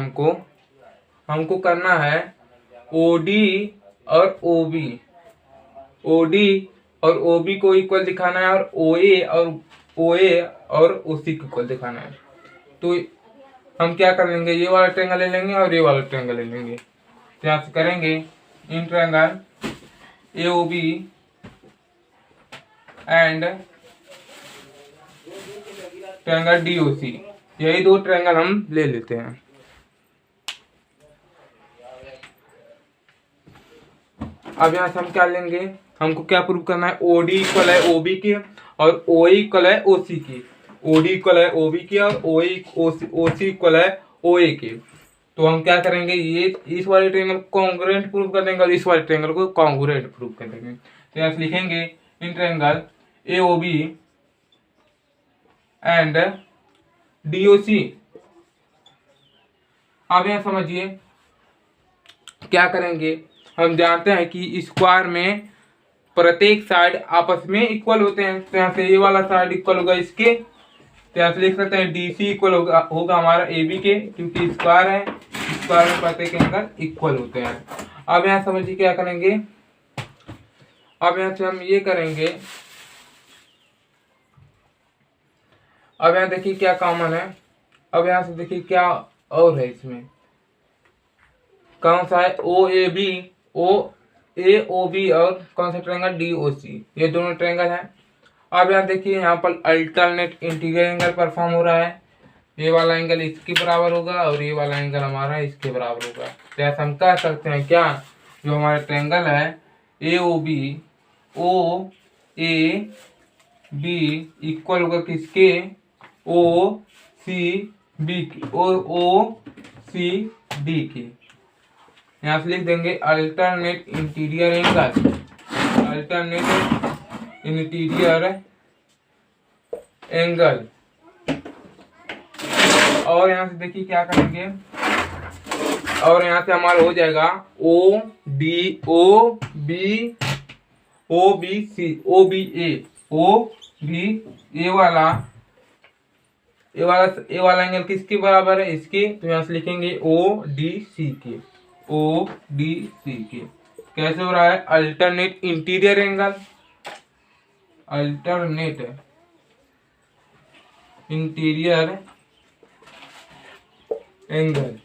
हमको करना है ओडी और ओबी, ओडी और ओबी को इक्वल दिखाना है, और ओए और ओसी को इक्वल दिखाना है। तो हम क्या कर लेंगे, ये वाला ट्रायंगल ले लेंगे और ये वाला ट्रायंगल ले लेंगे। तो यहाँ से करेंगे इन triangle A O B and triangle D O C, यही दो ट्रायंगल हम ले लेते हैं। अब यहाँ से हम क्या लेंगे, हमको क्या प्रूव करना है, ओडी इक्वल है ओबी के और ओए इक्वल है ओसी की, ओडी इक्वल है ओबी के और ओसी इक्वल है ओए के। तो हम क्या करेंगे, ये इस वाले ट्रायंगल को कॉन्ग्रुएंट प्रूव कर देंगे और इस वाले ट्रायंगल को कॉन्ग्रुएंट प्रूव कर देंगे। तो यहाँ से लिखेंगे इन triangle A O B and D O C. अब यहाँ समझिए क्या करेंगे, हम जानते हैं कि स्क्वायर में प्रत्येक साइड आपस में इक्वल होते हैं। तो यहाँ से ये वाला साइड इक्वल होगा इसके, तो यहाँ से लिख सकते हैं डी सी इक्वल होगा हमारा ए बी के, क्योंकि स्क्वायर है, स्क्वायर में प्रत्येक एंगल इक्वल होते हैं। अब यहाँ समझिए क्या करेंगे, अब यहाँ से हम ये करेंगे, अब यहाँ देखिए क्या कॉमन है, अब यहाँ से देखिए क्या और है इसमें, कौन सा है, ओ A B, A O B और कौन सा ट्रायंगल डी ओ सी, ये दोनों ट्रायंगल हैं। अब यहाँ देखिए यहाँ पर अल्टरनेट इंटीग्रल एंगल परफॉर्म हो रहा है, ये वाला एंगल इसके बराबर होगा और ये वाला एंगल हमारा इसके बराबर होगा। तो ऐसा हम कह सकते हैं क्या, जो हमारा ट्रायंगल है A O B, O A B equal होगा किसके, ओ C B, O C D की। यहाँ से लिख देंगे alternate interior angle, alternate interior angle. और यहाँ से देखिए क्या करेंगे, और यहाँ से हमारा हो जाएगा O D O B C O B A वाला एंगल किसके बराबर है, इसके। तो यहाँ से लिखेंगे ओ डी सी के, ओ डी सी के। कैसे हो रहा है, alternate interior angle, alternate interior angle.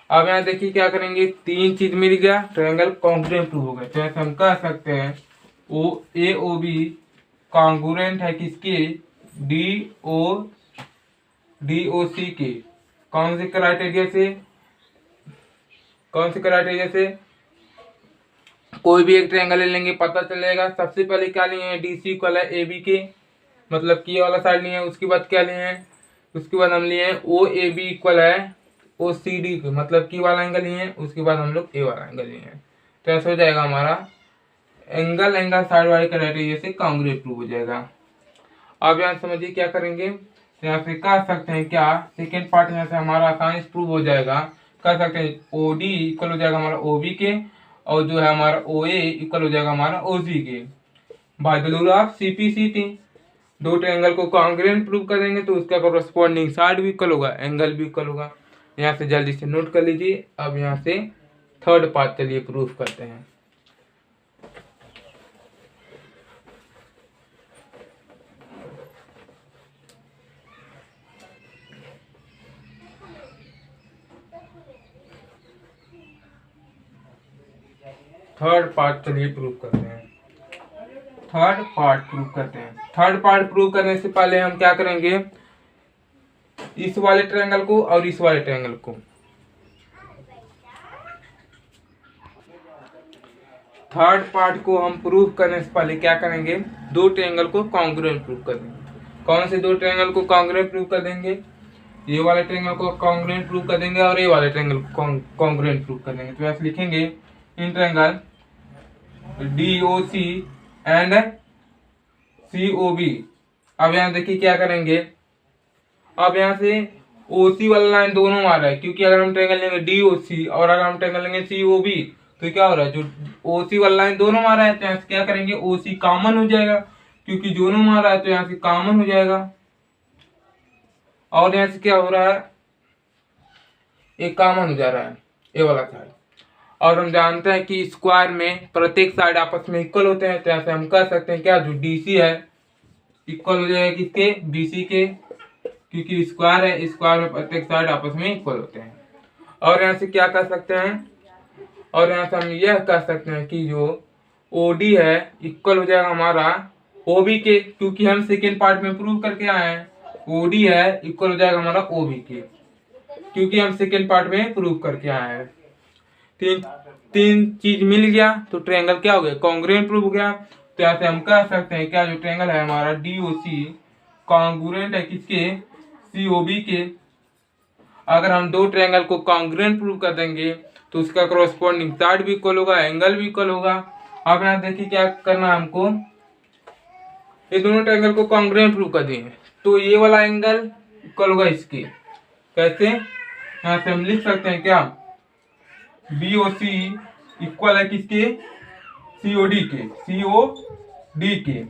अब यहाँ देखिए क्या करेंगे, तीन चीज मिल गया, ट्रायंगल कॉन्ग्रुएंट प्रूव हो गया। तो ऐसे हम कह सकते हैं ए ओ बी कॉन्ग्रुएंट है किसके, डी ओ सी के। कौन से क्राइटेरिया से, कोई भी एक ट्रायंगल ले लेंगे, पता चलेगा। सबसे पहले क्या लिए हैं, डी सी इक्वल है ए बी के, मतलब कि ये वाला साइड लिए हैं। उसके बाद क्या लिए हैं, उसके बाद हम लिए हैं ओ ए बी इक्वल है ओ सी डी के, मतलब की वाला एंगल लिए हैं। उसके बाद हम लोग ए वाला एंगल लिए हैं। तो ऐसा हो जाएगा हमारा एंगल साइड वाले क्राइटेरिया से कॉन्ग्रुएंट प्रूव हो जाएगा। अब यहाँ समझिए क्या करेंगे, यहाँ से कह सकते हैं क्या, सेकेंड पार्ट यहाँ से हमारा आसानी से प्रूव हो जाएगा। कह सकते हैं ओ डी इक्वल हो जाएगा हमारा ओ बी के, और जो है हमारा ओ ए इक्वल हो जाएगा हमारा ओ सी के, by the rule of C P C T. दो ट्रायंगल को कॉन्ग्रुएंट प्रूव करेंगे तो उसका कॉरस्पॉन्डिंग साइड भी इक्वल होगा, एंगल भी इक्वल होगा। यहाँ से जल्दी से नोट कर लीजिए। अब यहाँ से थर्ड पार्ट चलिए प्रूफ करते हैं। थर्ड पार्ट चलिए प्रूव करते हैं। थर्ड पार्ट प्रूव करने से पहले हम क्या करेंगे, इस वाले ट्रायंगल को और इस वाले ट्रायंगल को, थर्ड पार्ट को हम प्रूव करने से पहले क्या करेंगे, दो ट्रायंगल को कॉन्ग्रुएंट प्रूव कर देंगे। कौन से दो ट्रायंगल को कॉन्ग्रुएंट प्रूव कर देंगे, ये वाले ट्रायंगल को कॉन्ग्रुएंट प्रूव कर देंगे और ये वाले ट्रायंगल को कॉन्ग्रुएंट प्रूव कर देंगे। तो ऐसे लिखेंगे in triangle DOC and COB। अब यहाँ देखिए क्या करेंगे, अब यहाँ से OC वाला लाइन दोनों आ रहा है, क्योंकि अगर हम ट्रायंगल लेंगे DOC और अगर हम ट्रायंगल लेंगे COB तो क्या हो रहा है, जो OC वाला लाइन दोनों आ रहा है। तो यहाँ से क्या करेंगे, OC कॉमन हो जाएगा, क्योंकि दोनों आ रहा है तो यहाँ से कॉमन हो जाएगा। और यहाँ से क्या हो रहा है, एक कॉमन हो जा रहा है ये वाला साइड। और हम जानते हैं कि स्क्वायर में प्रत्येक साइड आपस में इक्वल होते हैं। तो ऐसे हम कह सकते हैं क्या, जो DC है इक्वल हो जाएगा किसके, BC के, क्योंकि स्क्वायर है, स्क्वायर में प्रत्येक साइड आपस में इक्वल होते हैं। और यहाँ से क्या कर सकते हैं, और यहाँ से हम यह कह सकते हैं कि जो OD है इक्वल हो जाएगा हमारा OB के, क्योंकि हम सेकेंड पार्ट में प्रूव करके आए हैं। OD है इक्वल हो जाएगा हमारा OB के, क्योंकि हम सेकेंड पार्ट में प्रूव करके आए हैं। तीन चीज मिल गया तो ट्रायंगल क्या हो गया, कॉन्ग्रुएंट प्रूव हो गया। तो यहाँ से हम कह सकते हैं क्या, जो ट्रायंगल है हमारा DOC कॉन्ग्रुएंट है किसके, COB के। अगर हम दो ट्रायंगल को कॉन्ग्रुएंट प्रूव कर देंगे तो उसका कॉरस्पॉन्डिंग साइड भी इक्वल होगा, एंगल भी इक्वल होगा। अब यहाँ देखिए क्या करना है हमको, ये दोनों ट्रायंगल को कॉन्ग्रुएंट प्रूव कर दिए तो ये वाला एंगल इक्वल होगा इसके। कैसे, यहाँ से हम लिख सकते हैं क्या, BOC इक्वल है किसके, COD के।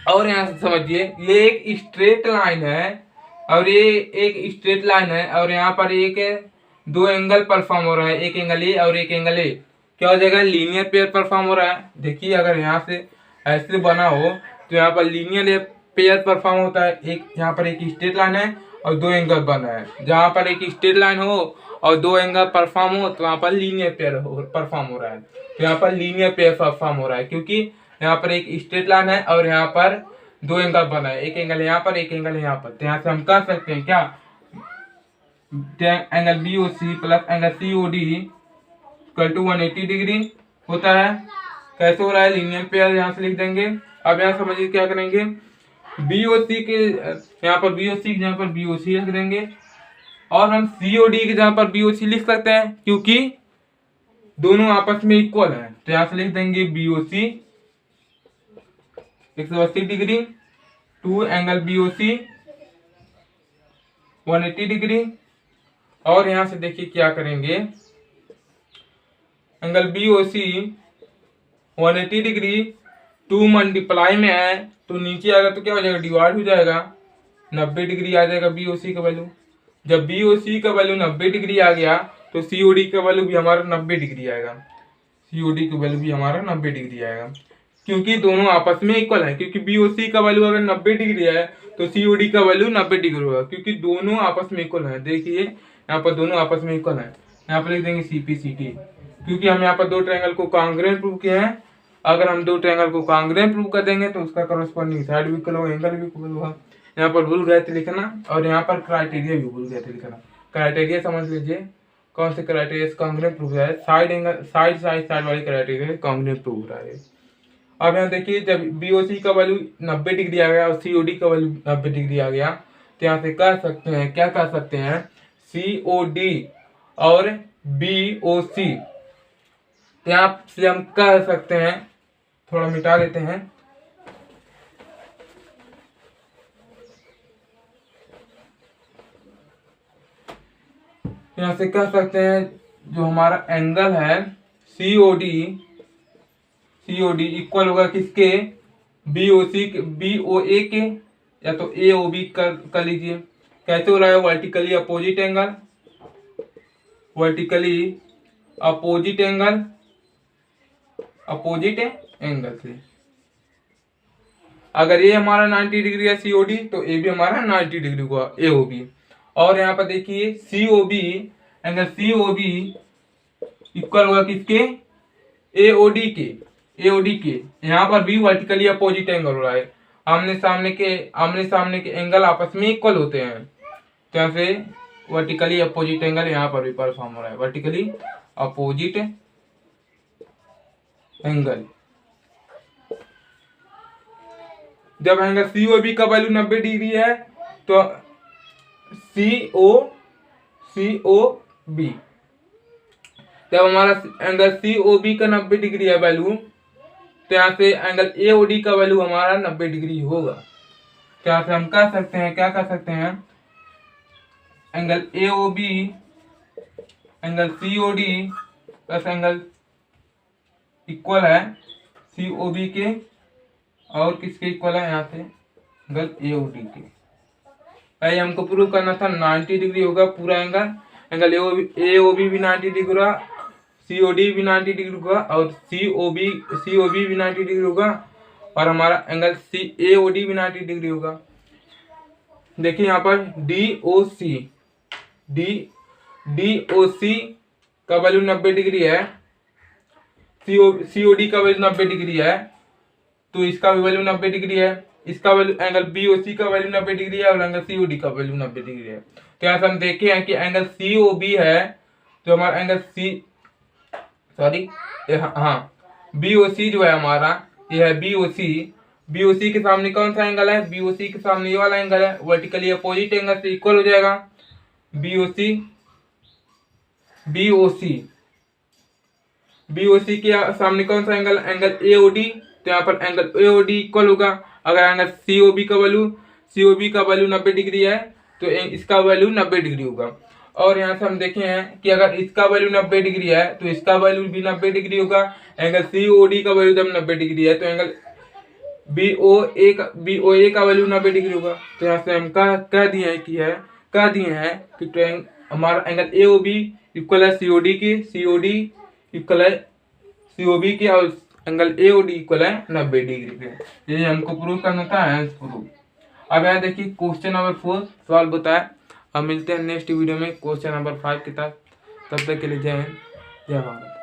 और यहाँ से समझिए ये एक स्ट्रेट लाइन है और ये एक स्ट्रेट लाइन है, और यहाँ पर एक दो एंगल परफॉर्म हो रहा है, एक एंगल ए और एक एंगल ए। क्या हो जाएगा, लीनियर पेयर परफॉर्म हो रहा है। देखिए अगर यहाँ से ऐसे बना हो तो यहाँ पर लीनियर पेयर परफॉर्म होता है। एक यहाँ पर एक स्ट्रेट लाइन है और दो एंगल बना है। जहाँ पर एक स्ट्रेट लाइन हो और दो एंगल परफॉर्म हो तो वहाँ पर लीनियर पेयर परफॉर्म हो रहा है। तो यहाँ पर लीनियर पेयर परफॉर्म हो रहा है, क्योंकि यहाँ पर एक स्ट्रेट लाइन है और यहाँ पर दो एंगल बना है, एक एंगल यहाँ पर एक एंगल यहाँ पर। तो यहाँ से हम कह सकते हैं क्या, angle BOC plus angle COD equal to 180 degree होता है। कैसे हो रहा है, लीनियर पेयर, यहाँ से लिख देंगे। अब यहाँ समझिए क्या करेंगे, BOC के यहाँ पर BOC के जहाँ पर BOC लिख देंगे, और हम COD के जहाँ पर BOC लिख सकते हैं क्योंकि दोनों आपस में इक्वल है। तो यहाँ से लिख देंगे BOC 180 degree, two angle BOC 180 degree. और यहाँ से देखिए क्या करेंगे, एंगल BOC 180 डिग्री 2 मल्टीप्लाई में है तो नीचे आएगा तो क्या हो जाएगा, डिवाइड हो जाएगा, 90 डिग्री आ जाएगा BOC का वैल्यू। जब BOC का वैल्यू 90 डिग्री आ गया तो COD का वैल्यू भी हमारा 90 डिग्री आएगा। COD का वैल्यू भी हमारा 90 डिग्री आएगा क्योंकि दोनों आपस में इक्वल है। क्योंकि BOC का वैल्यू अगर 90 डिग्री है तो COD का वैल्यू 90 डिग्री होगा क्योंकि दोनों आपस में इक्वल है। देखिए यहाँ पर दोनों आपस में इक्वल है। यहाँ पर लिख देंगे CPCT क्योंकि हम यहाँ पर दो ट्रायंगल को कांग्रुएंट प्रूव किए हैं। अगर हम दो ट्रायंगल को कांग्रुएंट प्रूव कर देंगे तो उसका करस्पॉन्डिंग साइड भी इक्वल होगा, एंगल भी इक्वल होगा। यहाँ पर भूल गए थे लिखना, और यहाँ पर क्राइटेरिया भी भूल गए थे लिखना। क्राइटेरिया समझ लीजिए कौन से क्राइटेरिया कांग्रुएंट प्रूव है, साइड एंगल साइड वाली क्राइटेरिया कांग्रुएंट प्रूव हो रहा है। अब यहाँ देखिए जब BOC का वैल्यू 90 डिग्री आ गया और COD का वैल्यू 90 डिग्री आ गया तो यहाँ से कह सकते हैं, क्या कह सकते हैं, COD और BOC। तो यहाँ से हम कह सकते हैं, थोड़ा मिटा देते हैं, यहाँ से कह सकते हैं जो हमारा एंगल है COD इक्वल होगा किसके, BOA के, या तो AOB कर लीजिए। कैसे हो रहा है, वर्टिकली अपोजिट एंगल से। अगर ये हमारा 90 डिग्री है COD तो ए भी हमारा 90 डिग्री हुआ AOB। और यहाँ पर देखिए एंगल COB इक्वल होगा किसके, AOD के। यहाँ पर भी वर्टिकली अपोजिट एंगल हो रहा है। आमने सामने के एंगल आपस में इक्वल होते हैं, तो यहाँ से वर्टिकली अपोजिट एंगल यहाँ पर भी परफॉर्म हो रहा है, वर्टिकली अपोजिट एंगल। जब एंगल COB का वैल्यू 90 डिग्री है तो COB, जब हमारा एंगल COB का 90 डिग्री है वैल्यू तो यहाँ से एंगल AOD का वैल्यू हमारा 90 डिग्री होगा। तो यहाँ से हम कह सकते हैं, क्या कह सकते हैं, angle AOB angle COD plus angle equal है COB के, और किसके इक्वल है, यहाँ से एंगल AOD के। पहले हमको प्रूव करना था 90 डिग्री होगा पूरा एंगल AOB भी 90 डिग्री होगा, COD भी 90 डिग्री होगा, और COB भी 90 डिग्री होगा, और हमारा एंगल AOD भी 90 डिग्री होगा। देखिए यहाँ पर DOC का वैल्यू 90 डिग्री है, COD का वैल्यू 90 डिग्री है, तो इसका भी वैल्यू 90 डिग्री है। इसका वैल्यू एंगल BOC का वैल्यू 90 डिग्री है और एंगल COD का वैल्यू 90 डिग्री है। तो यहाँ से हम देखे हैं कि एंगल COB है तो हमारा एंगल BOC जो है हमारा, ये है BOC के सामने कौन सा एंगल है, BOC के सामने ये वाला एंगल है, वर्टिकली अपोजिट एंगल से इक्वल हो जाएगा। BOC के सामने कौन सा एंगल AOD, तो यहाँ पर एंगल AOD इक्वल होगा। अगर एंगल COB का वैल्यू 90 डिग्री है तो इसका वैल्यू 90 डिग्री होगा। और यहाँ से हम देखे हैं कि अगर इसका वैल्यू 90 डिग्री है तो इसका वैल्यू भी 90 डिग्री होगा। एंगल COD का वैल्यू जब 90 डिग्री है तो एंगल BOA का वैल्यू 90 डिग्री होगा। तो यहाँ से हम कह दिए हैं कि हमारा एंगल AOB इक्वल है COD के, COD इक्वल है COB के, और एंगल AOD इक्वल है 90 डिग्री के। ये हमको प्रूव करना था, हेंस प्रूव। अब यहाँ देखिए क्वेश्चन नंबर 4 सवाल बताया। अब मिलते हैं नेक्स्ट वीडियो में क्वेश्चन नंबर 5 के साथ। तब तक के लिए जय हिंद, जय भारत।